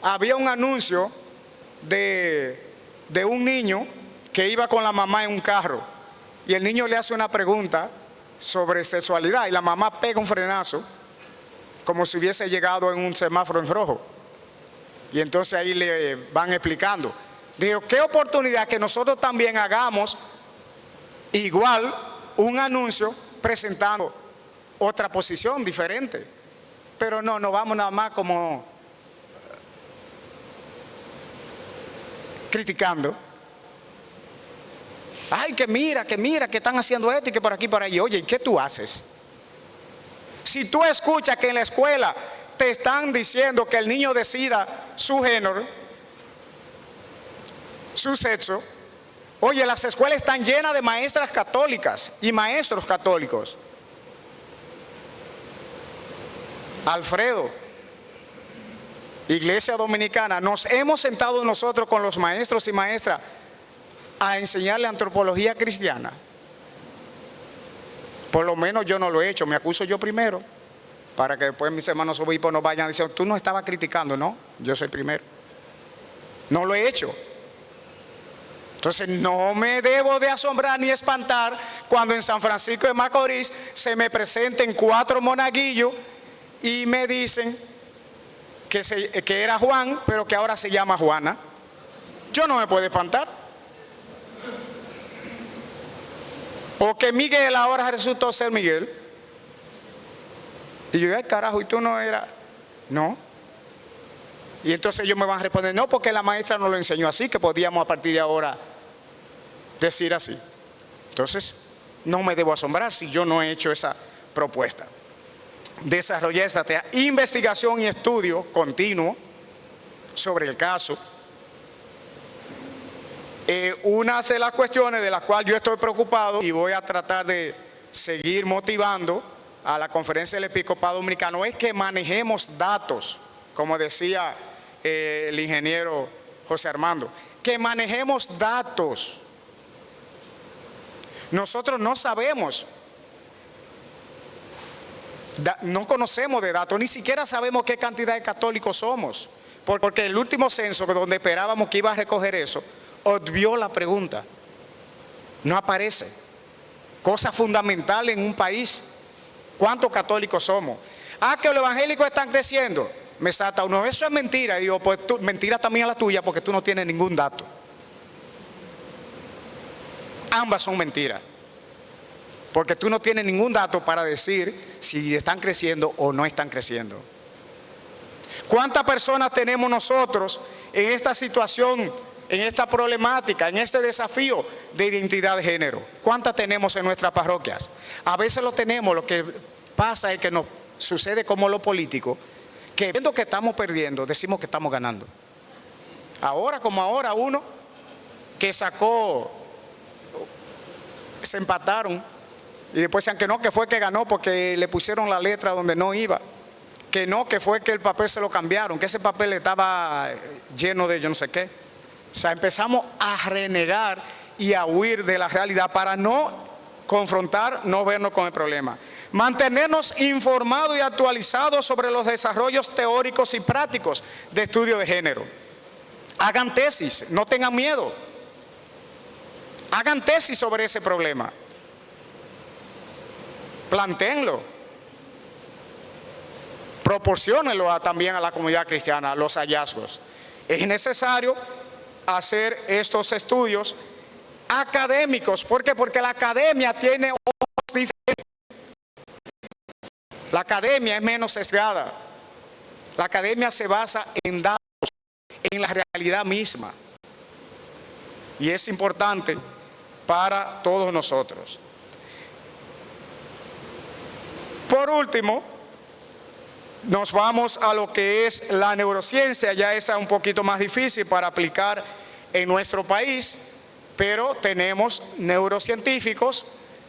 Speaker 4: había un anuncio de un niño que iba con la mamá en un carro y el niño le hace una pregunta sobre sexualidad y la mamá pega un frenazo como si hubiese llegado en un semáforo en rojo. Y entonces ahí le van explicando. Digo, qué oportunidad que nosotros también hagamos igual un anuncio presentando otra posición diferente. Pero no vamos nada más como criticando. Ay, que mira, que están haciendo esto y que por aquí, por allí. Oye, ¿y qué tú haces? Si tú escuchas que en la escuela te están diciendo que el niño decida su género, su sexo, oye, las escuelas están llenas de maestras católicas y maestros católicos. Alfredo, Iglesia Dominicana, nos hemos sentado nosotros con los maestros y maestras a enseñarle antropología cristiana. Por lo menos yo no lo he hecho, me acuso yo primero, para que después mis hermanos obispos no vayan diciendo, tú no estabas criticando. No, yo soy primero. No lo he hecho. Entonces no me debo de asombrar ni espantar cuando en San Francisco de Macorís se me presenten 4 monaguillos y me dicen que era Juan, pero que ahora se llama Juana. Yo no me puedo espantar. O que Miguel ahora resultó ser Miguel. Y yo, ay carajo, ¿y tú no eras? No. Y entonces ellos me van a responder, no, porque la maestra nos lo enseñó así, que podíamos a partir de ahora decir así. Entonces, no me debo asombrar si yo no he hecho esa propuesta. Desarrollar estrategia, investigación y estudio continuo sobre el caso. Una de las cuestiones de las cuales yo estoy preocupado y voy a tratar de seguir motivando a la Conferencia del Episcopado Dominicano es que manejemos datos, como decía el ingeniero José Armando, que manejemos datos. Nosotros no sabemos, no conocemos de datos, ni siquiera sabemos qué cantidad de católicos somos, porque el último censo donde esperábamos que iba a recoger eso, obvió la pregunta, no aparece. Cosa fundamental en un país, ¿cuántos católicos somos? Ah, que los evangélicos están creciendo. Me salta uno, eso es mentira. Y digo, pues mentira también la tuya porque tú no tienes ningún dato. Ambas son mentiras, porque tú no tienes ningún dato para decir si están creciendo o no están creciendo. ¿Cuántas personas tenemos nosotros en esta situación, en esta problemática, en este desafío de identidad de género? ¿Cuántas tenemos en nuestras parroquias? A veces lo tenemos, lo que pasa es que nos sucede como lo político, que viendo que estamos perdiendo, decimos que estamos ganando. Ahora como ahora uno que sacó, se empataron y después decían que no, que fue que ganó porque le pusieron la letra donde no iba, que no, que fue que el papel se lo cambiaron, que ese papel estaba lleno de yo no sé qué. O sea, empezamos a renegar y a huir de la realidad para no confrontar, no vernos con el problema. Mantenernos informados y actualizados sobre los desarrollos teóricos y prácticos de estudio de género. Hagan tesis, no tengan miedo. Hagan tesis sobre ese problema. Plantéenlo. Proporciónenlo también a la comunidad cristiana, los hallazgos. Es necesario hacer estos estudios académicos. ¿Por qué? Porque la academia tiene ojos diferentes. La academia es menos sesgada. La academia se basa en datos, en la realidad misma. Y es importante para todos nosotros. Por último, nos vamos a lo que es la neurociencia. Ya esa es un poquito más difícil para aplicar en nuestro país, pero tenemos neurocientíficos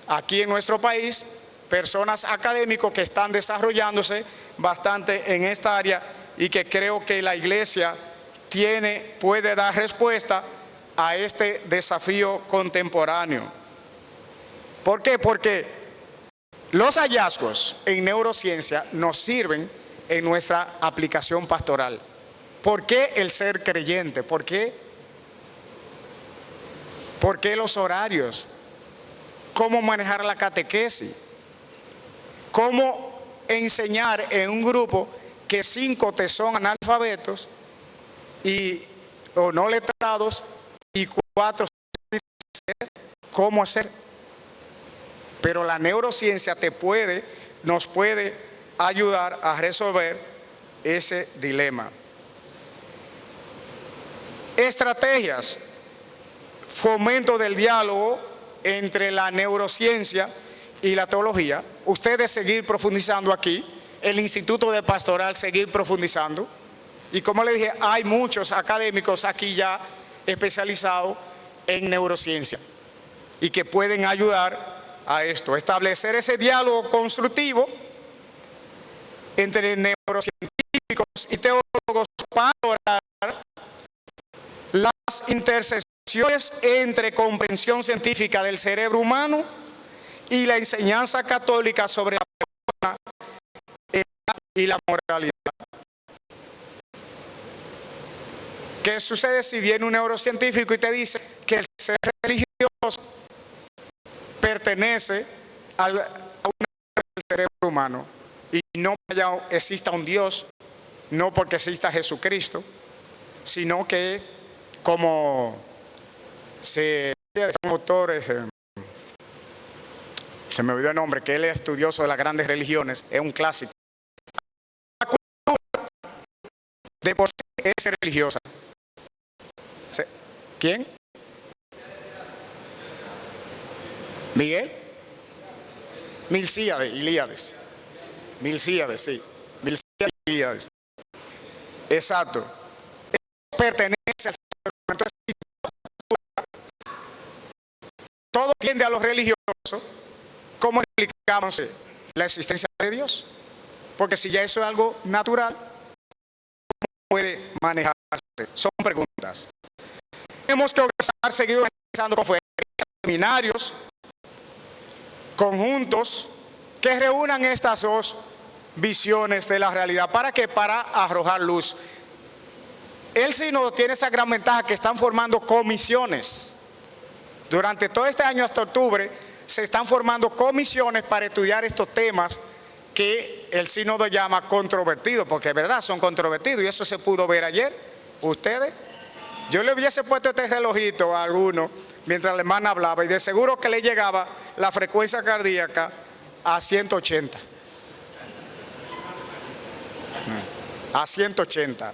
Speaker 4: aquí en nuestro país, personas académicos que están desarrollándose bastante en esta área y que creo que la Iglesia puede dar respuesta a este desafío contemporáneo. ¿Por qué? Porque los hallazgos en neurociencia nos sirven en nuestra aplicación pastoral. ¿Por qué el ser creyente? ¿Por qué? ¿Por qué los horarios? ¿Cómo manejar la catequesis? ¿Cómo enseñar en un grupo que 5 te son analfabetos o no letrados y 4 cómo hacer? Pero la neurociencia nos puede ayudar a resolver ese dilema. Estrategias: fomento del diálogo entre la neurociencia y la teología. Ustedes seguir profundizando aquí, el Instituto de Pastoral seguir profundizando. Y como le dije, hay muchos académicos aquí ya especializados en neurociencia y que pueden ayudar a esto, establecer ese diálogo constructivo entre neurocientíficos y teólogos para lograr las intersecciones entre comprensión científica del cerebro humano y la enseñanza católica sobre la persona y la moralidad. ¿Qué sucede si viene un neurocientífico y te dice que el ser religioso pertenece a una del cerebro humano y no exista un Dios, no porque exista Jesucristo, sino que como se dice un autor, se me olvidó el nombre, que él es estudioso de las grandes religiones, es un clásico. La cultura de por sí es religiosa. ¿Quién? ¿Miguel? Milcíades, sí. Milcíades, Ilíades. Exacto. Eso pertenece al ser humano. Entonces, todo tiende a lo religioso. ¿Cómo explicamos la existencia de Dios? Porque si ya eso es algo natural, ¿cómo puede manejarse? Son preguntas. Tenemos que seguir organizando conferencias, seminarios, conjuntos que reúnan estas dos visiones de la realidad. ¿Para qué? Para arrojar luz. El sínodo tiene esa gran ventaja que están formando comisiones. Durante todo este año hasta octubre se están formando comisiones para estudiar estos temas que el sínodo llama controvertidos, porque es verdad, son controvertidos y eso se pudo ver ayer. Ustedes, yo le hubiese puesto este relojito a alguno mientras la hermana hablaba y de seguro que le llegaba la frecuencia cardíaca a 180. A 180.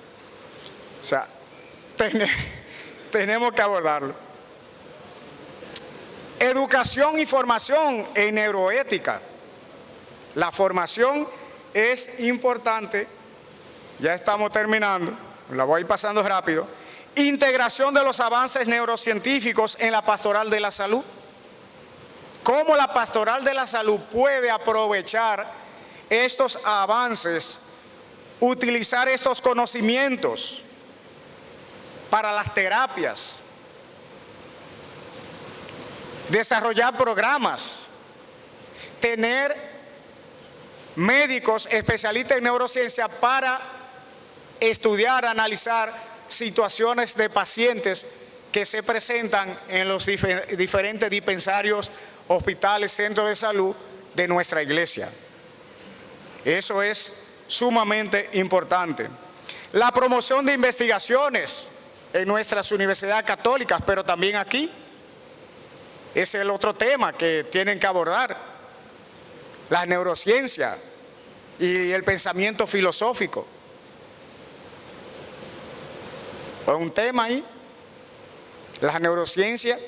Speaker 4: O sea, tenemos que abordarlo. Educación y formación en neuroética. La formación es importante. Ya estamos terminando. La voy a ir pasando rápido. Integración de los avances neurocientíficos en la pastoral de la salud. ¿Cómo la pastoral de la salud puede aprovechar estos avances, utilizar estos conocimientos para las terapias, desarrollar programas, tener médicos especialistas en neurociencia para estudiar, analizar situaciones de pacientes que se presentan en los diferentes dispensarios, hospitales, centros de salud de nuestra iglesia? Eso es sumamente importante. La promoción de investigaciones en nuestras universidades católicas, pero también aquí. Ese es el otro tema que tienen que abordar. La neurociencia, y el pensamiento filosófico. Un tema ahí, la neurociencia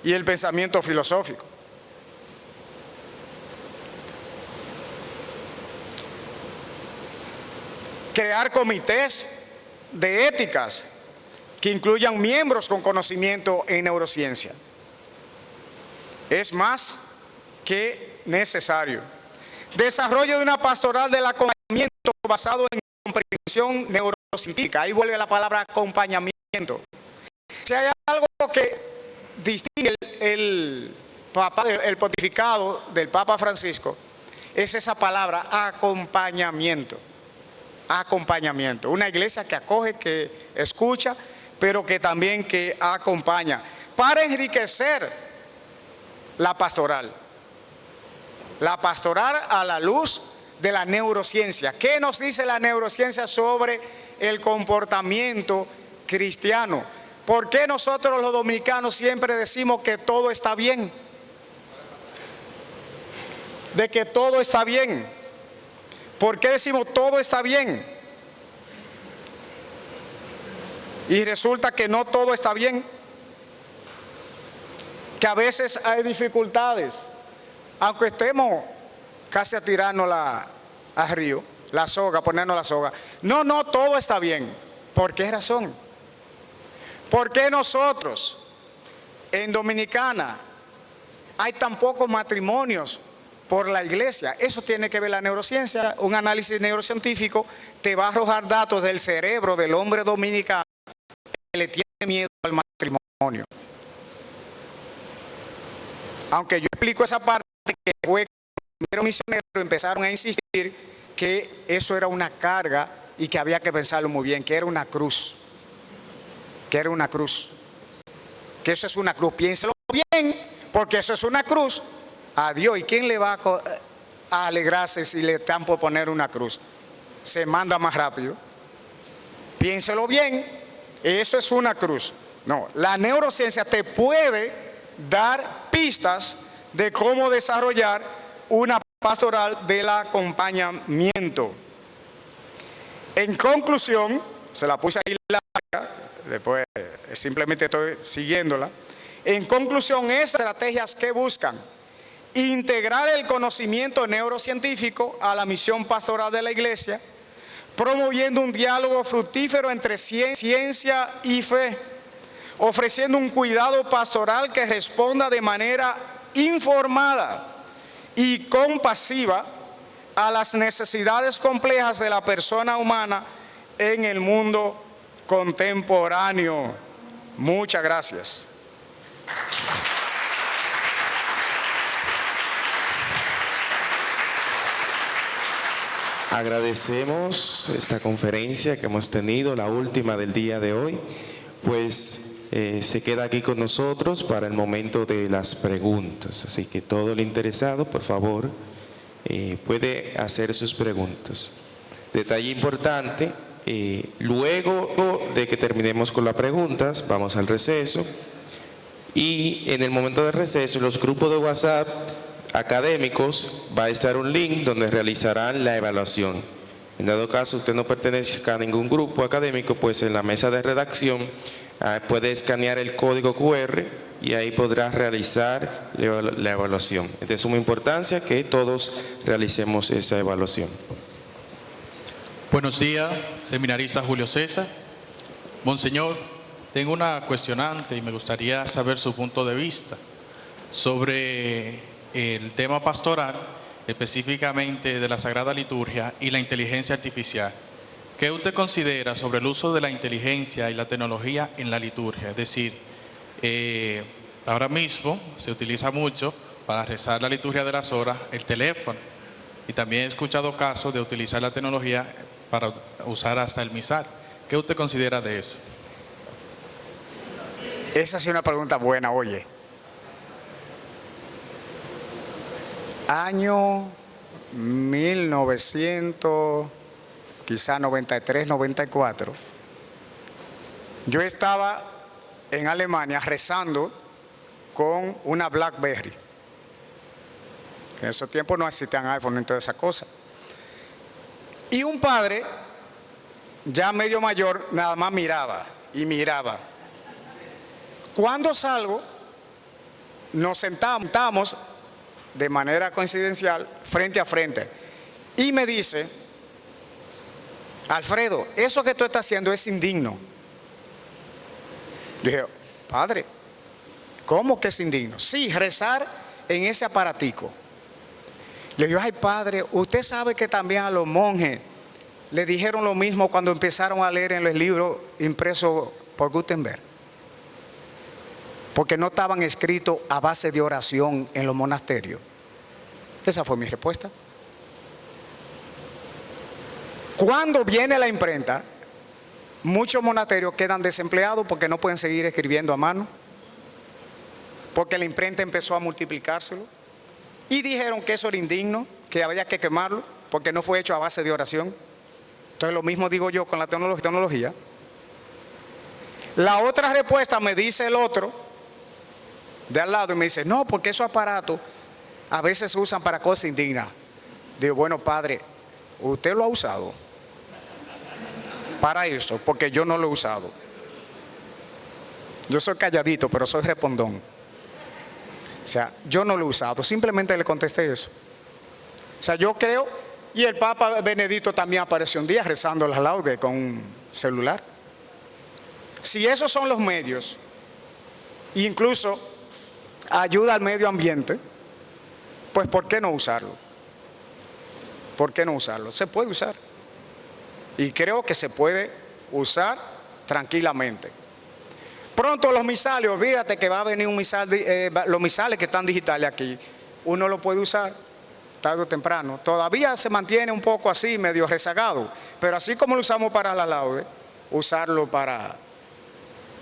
Speaker 4: y el pensamiento filosófico. Crear comités de éticas que incluyan miembros con conocimiento en neurociencia. Es más que necesario. Desarrollo de una pastoral del acompañamiento basado en comprensión neurocientífica. Ahí vuelve la palabra acompañamiento. Si hay algo que distingue el pontificado del Papa Francisco, es esa palabra acompañamiento. Acompañamiento. Una iglesia que acoge, que escucha, pero que también que acompaña para enriquecer la pastoral. La pastoral a la luz de la neurociencia. ¿Qué nos dice la neurociencia sobre el comportamiento cristiano? ¿Por qué nosotros los dominicanos siempre decimos que todo está bien? De que todo está bien. ¿Por qué decimos todo está bien? Y resulta que no todo está bien. Que a veces hay dificultades. Aunque estemos casi a tirarnos al río, la soga, ponernos la soga. No todo está bien. ¿Por qué razón? ¿Por qué nosotros en Dominicana hay tan pocos matrimonios por la iglesia? Eso tiene que ver la neurociencia. Un análisis neurocientífico te va a arrojar datos del cerebro del hombre dominicano que le tiene miedo al matrimonio. Aunque yo explico esa parte, que fue que los primeros misioneros empezaron a insistir que eso era una carga y que había que pensarlo muy bien, que era una cruz. Que era una cruz. Que eso es una cruz. Piénselo bien, porque eso es una cruz. A Dios. ¿Y quién le va a alegrarse si le están por poner una cruz? Se manda más rápido. Piénselo bien. Eso es una cruz. No, la neurociencia te puede dar pistas de cómo desarrollar una pastoral del acompañamiento. En conclusión, se la puse ahí larga, después simplemente estoy siguiéndola. En conclusión, estas estrategias que buscan integrar el conocimiento neurocientífico a la misión pastoral de la iglesia, promoviendo un diálogo fructífero entre ciencia y fe, ofreciendo un cuidado pastoral que responda de manera informada y compasiva a las necesidades complejas de la persona humana en el mundo contemporáneo. Muchas gracias.
Speaker 1: Agradecemos esta conferencia que hemos tenido, la última del día de hoy. Pues se queda aquí con nosotros para el momento de las preguntas. Así que todo el interesado, por favor, puede hacer sus preguntas. Detalle importante, luego de que terminemos con las preguntas, vamos al receso. Y en el momento del receso, en los grupos de WhatsApp académicos va a estar un link donde realizarán la evaluación. En dado caso usted no pertenezca a ningún grupo académico, pues en la mesa de redacción puede escanear el código QR y ahí podrá realizar la evaluación. Es de suma importancia que todos realicemos esa evaluación.
Speaker 5: Buenos días, seminarista Julio César. Monseñor, tengo una cuestionante y me gustaría saber su punto de vista sobre el tema pastoral, específicamente de la Sagrada Liturgia y la inteligencia artificial. ¿Qué usted considera sobre el uso de la inteligencia y la tecnología en la liturgia? Es decir, ahora mismo se utiliza mucho para rezar la liturgia de las horas el teléfono, y también he escuchado casos de utilizar la tecnología para usar hasta el misal. ¿Qué usted considera de eso?
Speaker 4: Esa sí es una pregunta buena, oye. Año 1900, quizá 93, 94. Yo estaba en Alemania rezando con una BlackBerry. En esos tiempos no existían iPhone ni toda esa cosa. Y un padre, ya medio mayor, nada más miraba y miraba. Cuando salgo, nos sentamos de manera coincidencial frente a frente y me dice: Alfredo, eso que tú estás haciendo es indigno. Yo dije: padre, ¿cómo que es indigno? Sí, rezar en ese aparatico. Le digo: ay, padre, usted sabe que también a los monjes le dijeron lo mismo cuando empezaron a leer en los libros impresos por Gutenberg, porque no estaban escritos a base de oración en los monasterios. Esa fue mi respuesta. Cuando viene la imprenta, muchos monasterios quedan desempleados porque no pueden seguir escribiendo a mano, porque la imprenta empezó a multiplicárselo, y dijeron que eso era indigno, que había que quemarlo porque no fue hecho a base de oración. Entonces lo mismo digo yo con la tecnología. La otra respuesta me dice el otro de al lado y me dice: no, porque esos aparatos a veces se usan para cosas indignas. Digo: bueno, padre, usted lo ha usado para eso, porque yo no lo he usado. Yo soy calladito, pero soy respondón. O sea, yo no lo he usado, simplemente le contesté eso. O sea, yo creo, y el Papa Benedicto también apareció un día rezando las laudes con un celular. Si esos son los medios, incluso ayuda al medio ambiente, pues ¿por qué no usarlo? ¿Por qué no usarlo? Se puede usar. Y creo que se puede usar tranquilamente. Pronto los misales, olvídate que va a venir un misal, los misales que están digitales aquí, uno lo puede usar tarde o temprano. Todavía se mantiene un poco así, medio rezagado, pero así como lo usamos para la laude, usarlo para...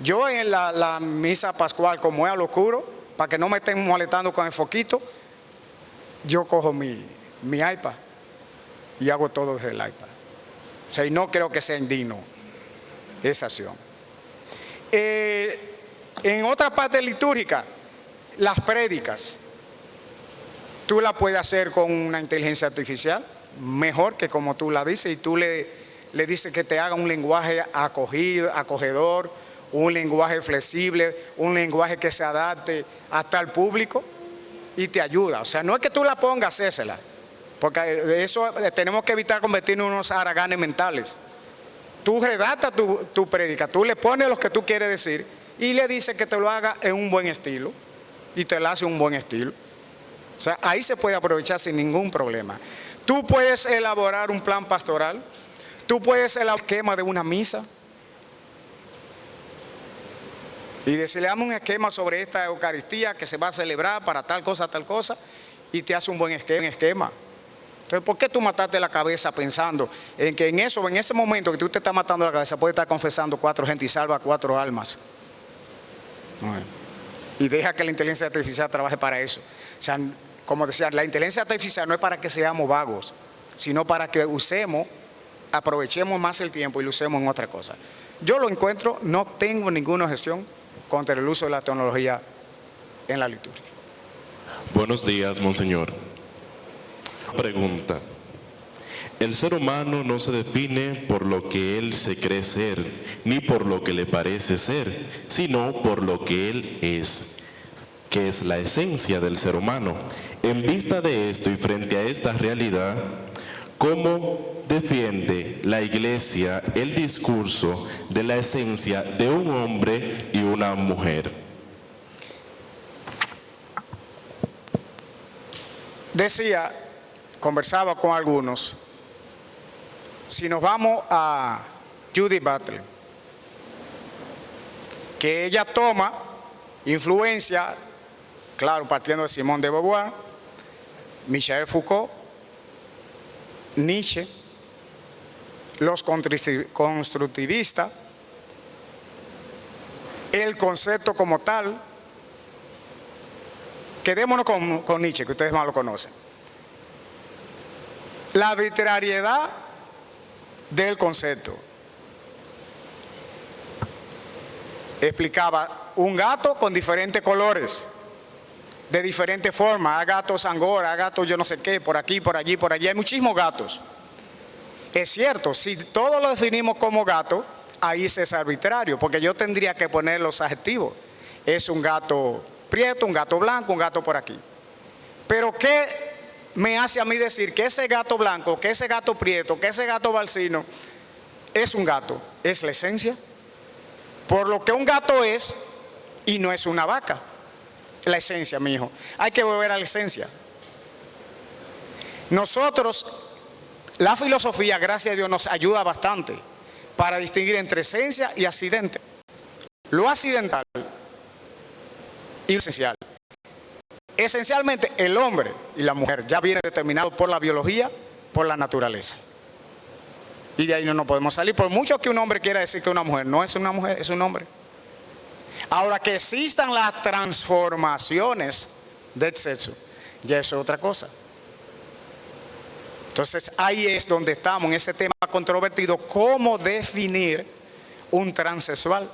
Speaker 4: Yo en la misa pascual, como es al oscuro, para que no me estén molestando con el foquito, yo cojo mi iPad y hago todo desde el iPad. O sea, y no creo que sea indigno esa acción. En otra parte litúrgica, las prédicas, tú las puedes hacer con una inteligencia artificial, mejor que como tú la dices, y tú le dices que te haga un lenguaje acogedor, un lenguaje flexible, un lenguaje que se adapte hasta el público y te ayuda. O sea, no es que tú la pongas a hacérsela, porque de eso tenemos que evitar convertirnos en unos haraganes mentales. Tú redactas tu prédica, tú le pones lo que tú quieres decir y le dices que te lo haga en un buen estilo y te lo hace en un buen estilo. O sea, ahí se puede aprovechar sin ningún problema. Tú puedes elaborar un plan pastoral, tú puedes elaborar un esquema de una misa y decirle: dame un esquema sobre esta Eucaristía que se va a celebrar para tal cosa, y te hace un buen esquema. Entonces, ¿por qué tú mataste la cabeza pensando en que en ese momento que tú te estás matando la cabeza, puedes estar confesando 4 gente y salva 4 almas? Y deja que la inteligencia artificial trabaje para eso. O sea, como decía, la inteligencia artificial no es para que seamos vagos, sino para que aprovechemos más el tiempo y lo usemos en otra cosa. Yo lo encuentro, no tengo ninguna objeción contra el uso de la tecnología en la liturgia.
Speaker 6: Buenos días, monseñor. Pregunta: el ser humano no se define por lo que él se cree ser, ni por lo que le parece ser, sino por lo que él es, que es la esencia del ser humano. En vista de esto y frente a esta realidad, ¿cómo defiende la Iglesia el discurso de la esencia de un hombre y una mujer?
Speaker 4: Conversaba con algunos, si nos vamos a Judith Butler, que ella toma influencia, claro, partiendo de Simone de Beauvoir, Michel Foucault, Nietzsche, los constructivistas, el concepto como tal. Quedémonos con Nietzsche, que ustedes más lo conocen. La arbitrariedad del concepto. Explicaba un gato con diferentes colores, de diferentes formas. Hay gatos angora, hay gatos yo no sé qué, por aquí, por allí, por allí. Hay muchísimos gatos. Es cierto, si todo lo definimos como gato, ahí es arbitrario, porque yo tendría que poner los adjetivos. Es un gato prieto, un gato blanco, un gato por aquí. Pero ¿qué me hace a mí decir que ese gato blanco, que ese gato prieto, que ese gato balsino es un gato? Es la esencia. Por lo que un gato es y no es una vaca. La esencia, mi hijo. Hay que volver a la esencia. Nosotros, la filosofía, gracias a Dios, nos ayuda bastante para distinguir entre esencia y accidente. Lo accidental y lo esencial. Esencialmente, el hombre y la mujer ya viene determinado por la biología, por la naturaleza. Y de ahí no nos podemos salir. Por mucho que un hombre quiera decir que una mujer no es una mujer, es un hombre. Ahora, que existan las transformaciones del sexo, ya eso es otra cosa. Entonces ahí es donde estamos, en ese tema controvertido, cómo definir un transexual.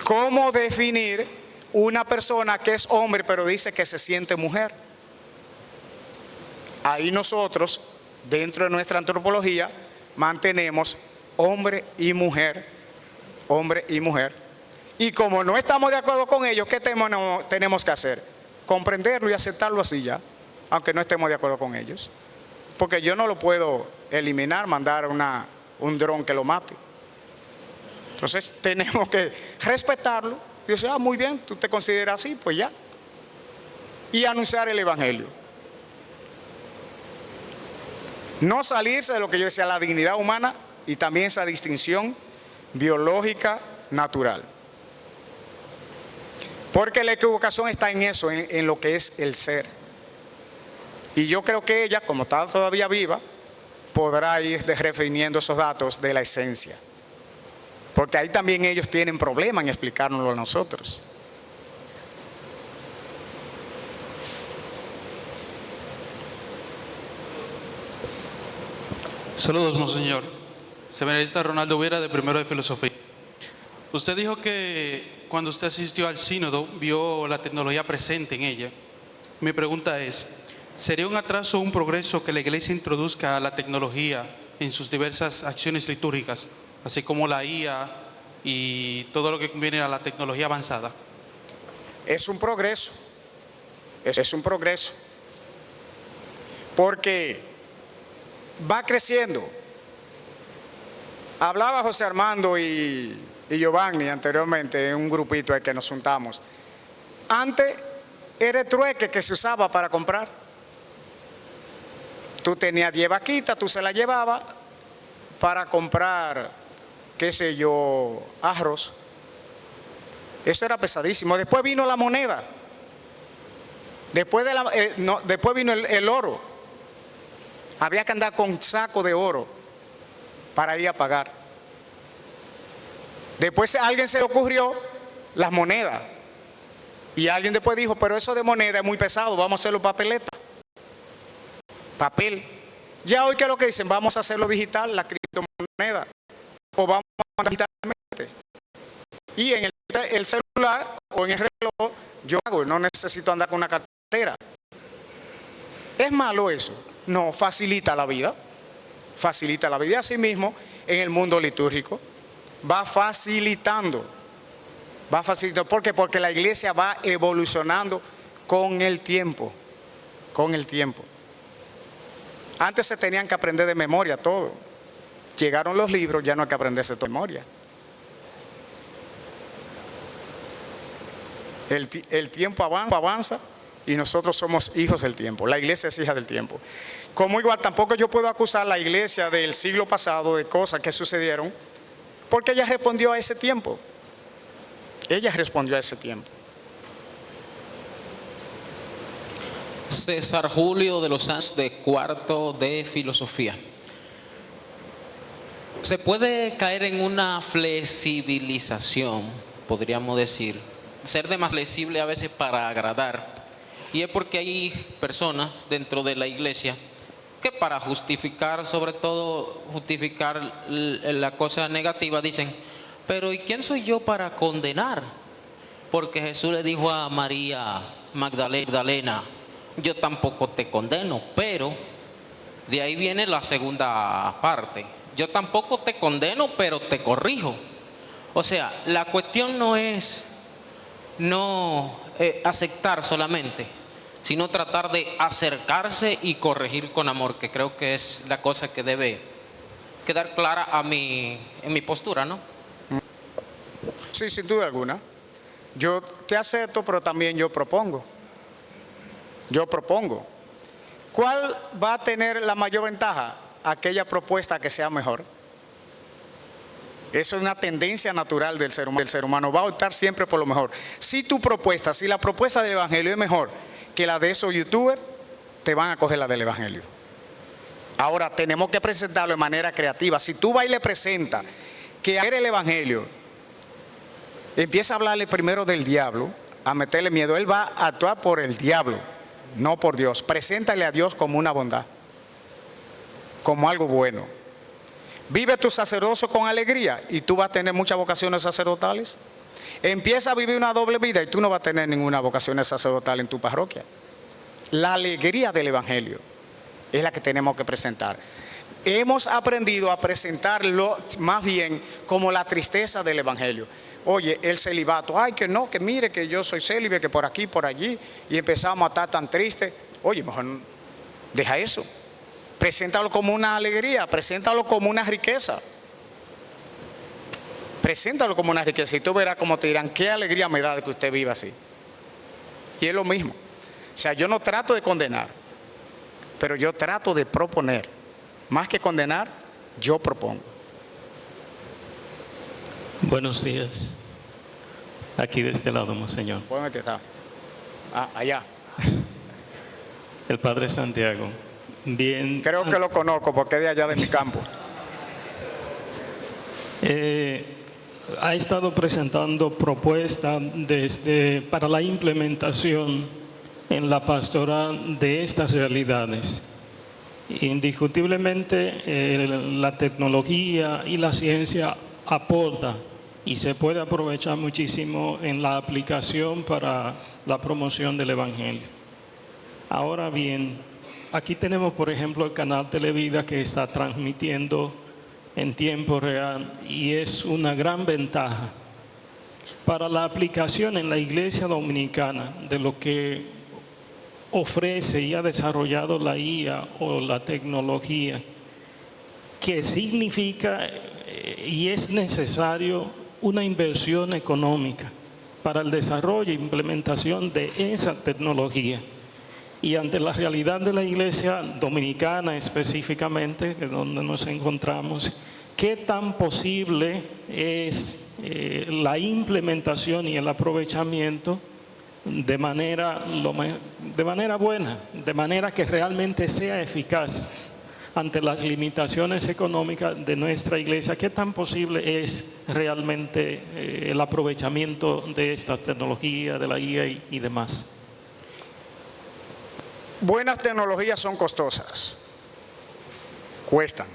Speaker 4: Cómo definir una persona que es hombre pero dice que se siente mujer. Ahí nosotros, dentro de nuestra antropología, mantenemos hombre y mujer, hombre y mujer. Y como no estamos de acuerdo con ellos, ¿qué tenemos que hacer? Comprenderlo y aceptarlo así ya, aunque no estemos de acuerdo con ellos. Porque yo no lo puedo eliminar, mandar un dron que lo mate. Entonces tenemos que respetarlo y decir, muy bien, tú te consideras así, pues ya. Y anunciar el evangelio. No salirse de lo que yo decía, la dignidad humana y también esa distinción biológica natural. Porque la equivocación está en eso, en lo que es el ser. Y yo creo que ella, como está todavía viva, podrá ir refiriendo esos datos de la esencia. Porque ahí también ellos tienen problemas en explicárnoslo a nosotros.
Speaker 5: Saludos, monseñor. Seminarista Ronaldo Vera, de Primero de Filosofía. Usted dijo que cuando usted asistió al sínodo vio la tecnología presente en ella. Mi pregunta es, ¿sería un atraso o un progreso que la Iglesia introduzca la tecnología en sus diversas acciones litúrgicas, así como la IA y todo lo que conviene a la tecnología avanzada?
Speaker 4: Es un progreso, es un progreso, porque va creciendo. Hablaba José Armando y Giovanni anteriormente en un grupito al que nos juntamos. Antes era el trueque que se usaba para comprar. Tú tenías 10 vaquitas, tú se las llevabas para comprar, qué sé yo, arroz. Eso era pesadísimo. Después vino la moneda. Después vino el oro. Había que andar con saco de oro para ir a pagar. Después a alguien se le ocurrió las monedas. Y alguien después dijo, pero eso de moneda es muy pesado, vamos a hacerlo papeleta. Papel. Ya hoy, ¿qué es lo que dicen? Vamos a hacerlo digital, la criptomoneda. O vamos a mandar digitalmente. Y en el celular o en el reloj, yo hago, no necesito andar con una cartera. ¿Es malo eso? No, facilita la vida. Facilita la vida. Así mismo, en el mundo litúrgico, va facilitando. Va facilitando. ¿Por qué? Porque la iglesia va evolucionando con el tiempo. Con el tiempo. Antes se tenían que aprender de memoria todo. Llegaron los libros, ya no hay que aprenderse todo de memoria. El tiempo avanza y nosotros somos hijos del tiempo. La iglesia es hija del tiempo. Como igual tampoco yo puedo acusar a la iglesia del siglo pasado de cosas que sucedieron, porque ella respondió a ese tiempo. Ella respondió a ese tiempo.
Speaker 7: César Julio de los Santos, de cuarto de Filosofía. Se puede caer en una flexibilización, podríamos decir, ser demasiado flexible a veces para agradar. Y es porque hay personas dentro de la iglesia que para justificar, sobre todo justificar la cosa negativa, dicen, pero ¿y quién soy yo para condenar? Porque Jesús le dijo a María Magdalena, yo tampoco te condeno, pero De ahí viene la segunda parte. Yo tampoco te condeno, pero te corrijo. O sea, la cuestión no es aceptar solamente, sino tratar de acercarse y corregir con amor, que creo que es la cosa que debe quedar clara en mi postura, ¿no?
Speaker 4: Sí, sin duda alguna. Yo te acepto, pero también yo propongo. ¿Cuál va a tener la mayor ventaja? Aquella propuesta que sea mejor. Eso es una tendencia natural del ser humano. El ser humano va a optar siempre por lo mejor. Si la propuesta del Evangelio es mejor que la de esos youtubers, te van a coger la del Evangelio. Ahora, tenemos que presentarlo de manera creativa. Si tú vas y le presentas que era el Evangelio, empieza a hablarle primero del diablo, a meterle miedo. Él va a actuar por el diablo, no por Dios. Preséntale a Dios como una bondad, como algo bueno. Vive tu sacerdocio con alegría y tú vas a tener muchas vocaciones sacerdotales. Empieza a vivir una doble vida y tú no vas a tener ninguna vocación sacerdotal en tu parroquia. La alegría del Evangelio es la que tenemos que presentar. Hemos aprendido a presentarlo más bien como la tristeza del Evangelio. Oye, el celibato, ay, que no, que mire que yo soy célibe, que por aquí, por allí, y empezamos a estar tan tristes. Oye, mejor deja eso. Preséntalo como una alegría, preséntalo como una riqueza. Preséntalo como una riqueza y tú verás cómo te dirán, qué alegría me da de que usted viva así. Y es lo mismo. O sea, yo no trato de condenar, pero yo trato de proponer. Más que condenar, yo propongo.
Speaker 8: Buenos días. Aquí de este lado, monseñor.
Speaker 4: ¿Dónde que está? Allá.
Speaker 8: El Padre Santiago. Bien.
Speaker 4: Creo que lo conozco porque es de allá de mi campo.
Speaker 8: Ha estado presentando propuestas para la implementación en la pastoral de estas realidades. Indiscutiblemente la tecnología y la ciencia aporta y se puede aprovechar muchísimo en la aplicación para la promoción del Evangelio. Ahora bien, aquí tenemos por ejemplo el canal Televida que está transmitiendo en tiempo real y es una gran ventaja para la aplicación en la Iglesia Dominicana de lo que ofrece y ha desarrollado la IA o la tecnología, que significa y es necesario una inversión económica para el desarrollo e implementación de esa tecnología. Y ante la realidad de la Iglesia Dominicana específicamente, que es donde nos encontramos, ¿qué tan posible es la implementación y el aprovechamiento de manera buena, de manera que realmente sea eficaz ante las limitaciones económicas de nuestra iglesia? ¿Qué tan posible es realmente el aprovechamiento de esta tecnología, de la IA y demás?
Speaker 4: Buenas tecnologías son costosas, cuestan.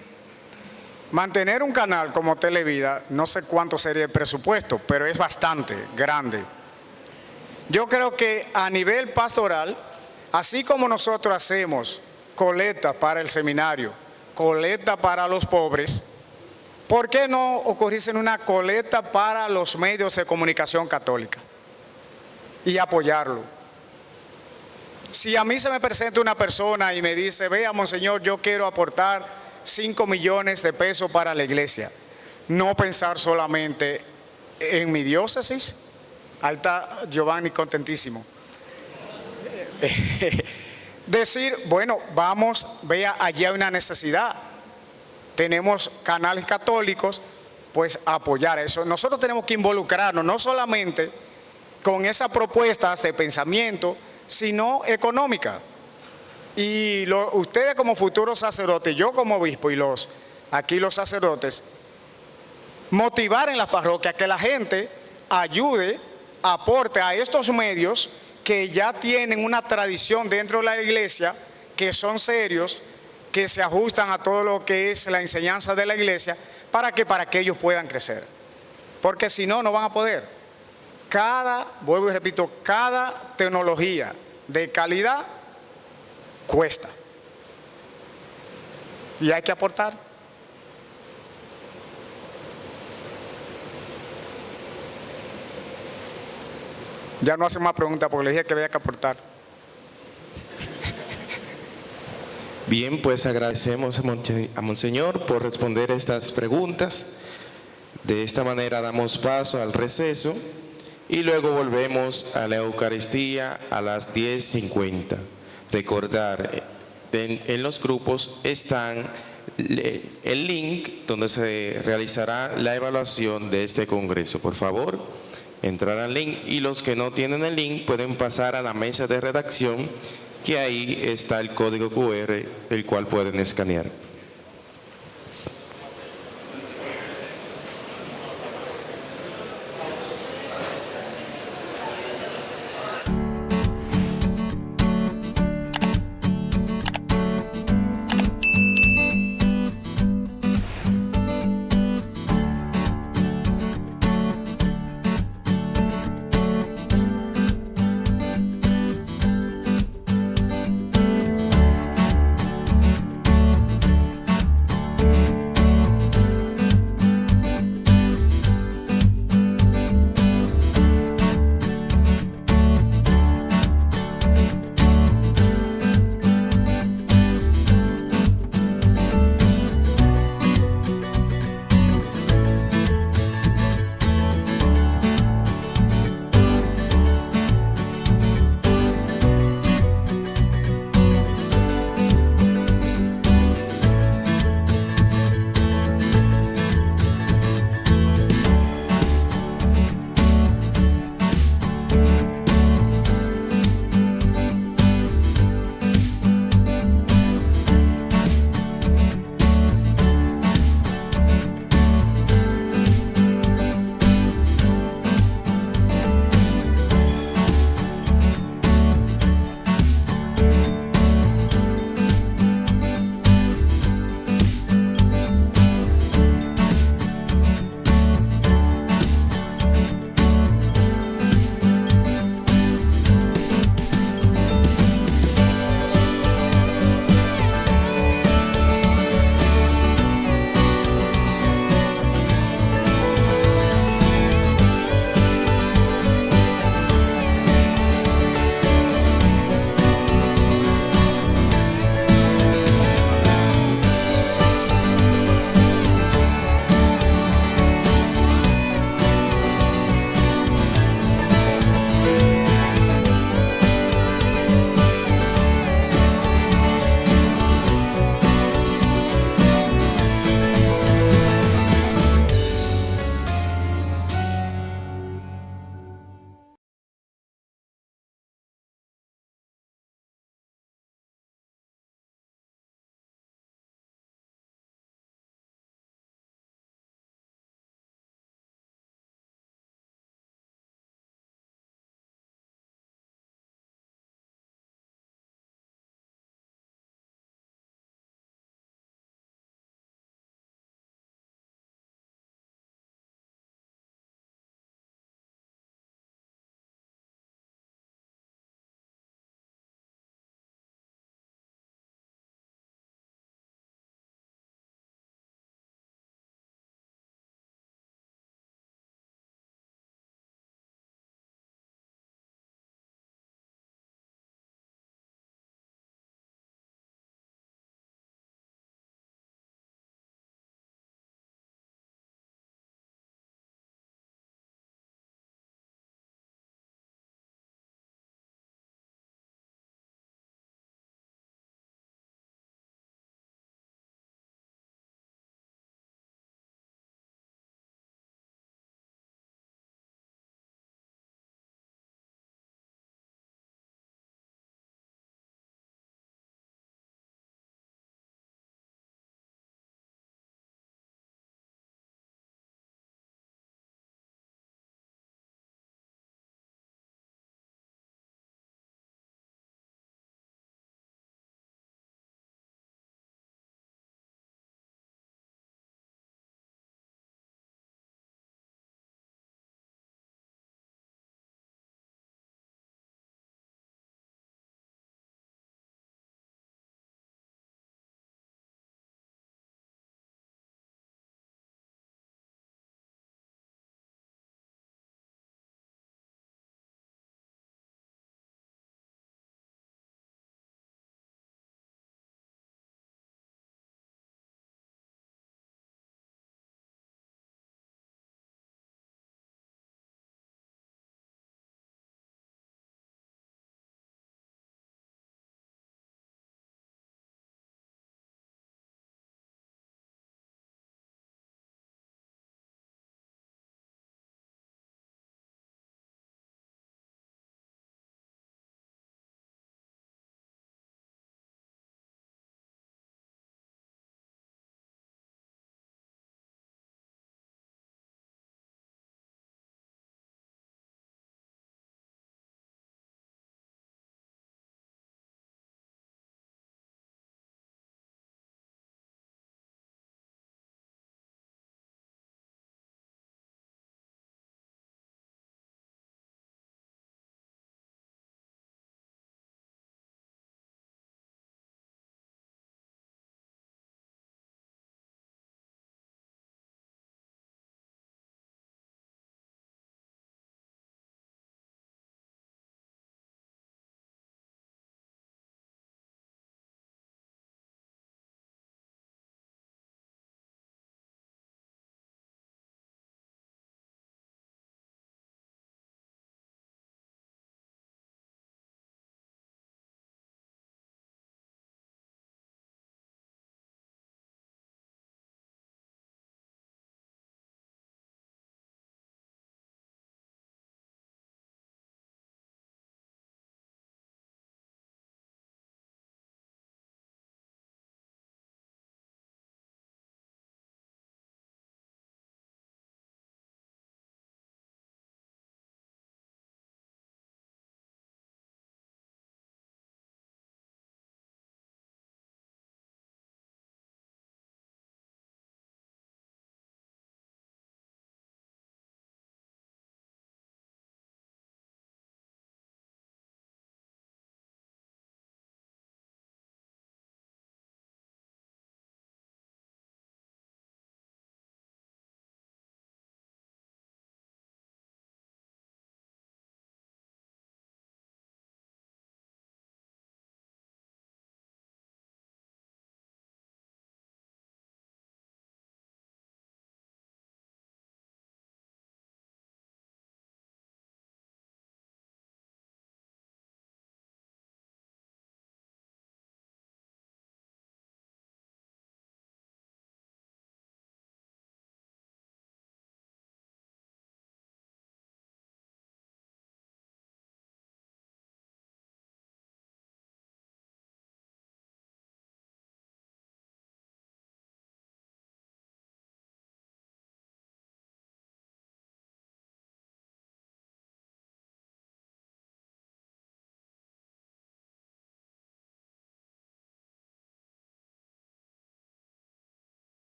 Speaker 4: Mantener un canal como Televida, no sé cuánto sería el presupuesto, pero es bastante grande. Yo creo que a nivel pastoral, así como nosotros hacemos colecta para el seminario, colecta para los pobres, ¿por qué no ocurrirse en una colecta para los medios de comunicación católica y apoyarlo? Si a mí se me presenta una persona y me dice, vea, monseñor, yo quiero aportar 5 millones de pesos para la iglesia, no pensar solamente en mi diócesis. Ahí está Giovanni contentísimo. Decir, bueno, vamos, vea, allí hay una necesidad. Tenemos canales católicos, pues apoyar eso. Nosotros tenemos que involucrarnos no solamente con esas propuestas de pensamiento, sino económica. Y ustedes como futuros sacerdotes, yo como obispo y aquí los sacerdotes, motivar en las parroquias que la gente ayude, aporte a estos medios que ya tienen una tradición dentro de la iglesia, que son serios, que se ajustan a todo lo que es la enseñanza de la iglesia, para que ellos puedan crecer. Porque si no, no van a poder. Vuelvo y repito, cada tecnología de calidad cuesta. y hay que aportar. Ya no hace más preguntas porque le dije que había que aportar.
Speaker 1: Bien, pues agradecemos a Monseñor por responder estas preguntas. De esta manera damos paso al receso y luego volvemos a la Eucaristía a las 10:50. Recordar, en los grupos están el link donde se realizará la evaluación de este congreso. Por favor, entrar al link, y los que no tienen el link pueden pasar a la mesa de redacción, que ahí está el código QR, el cual pueden escanear.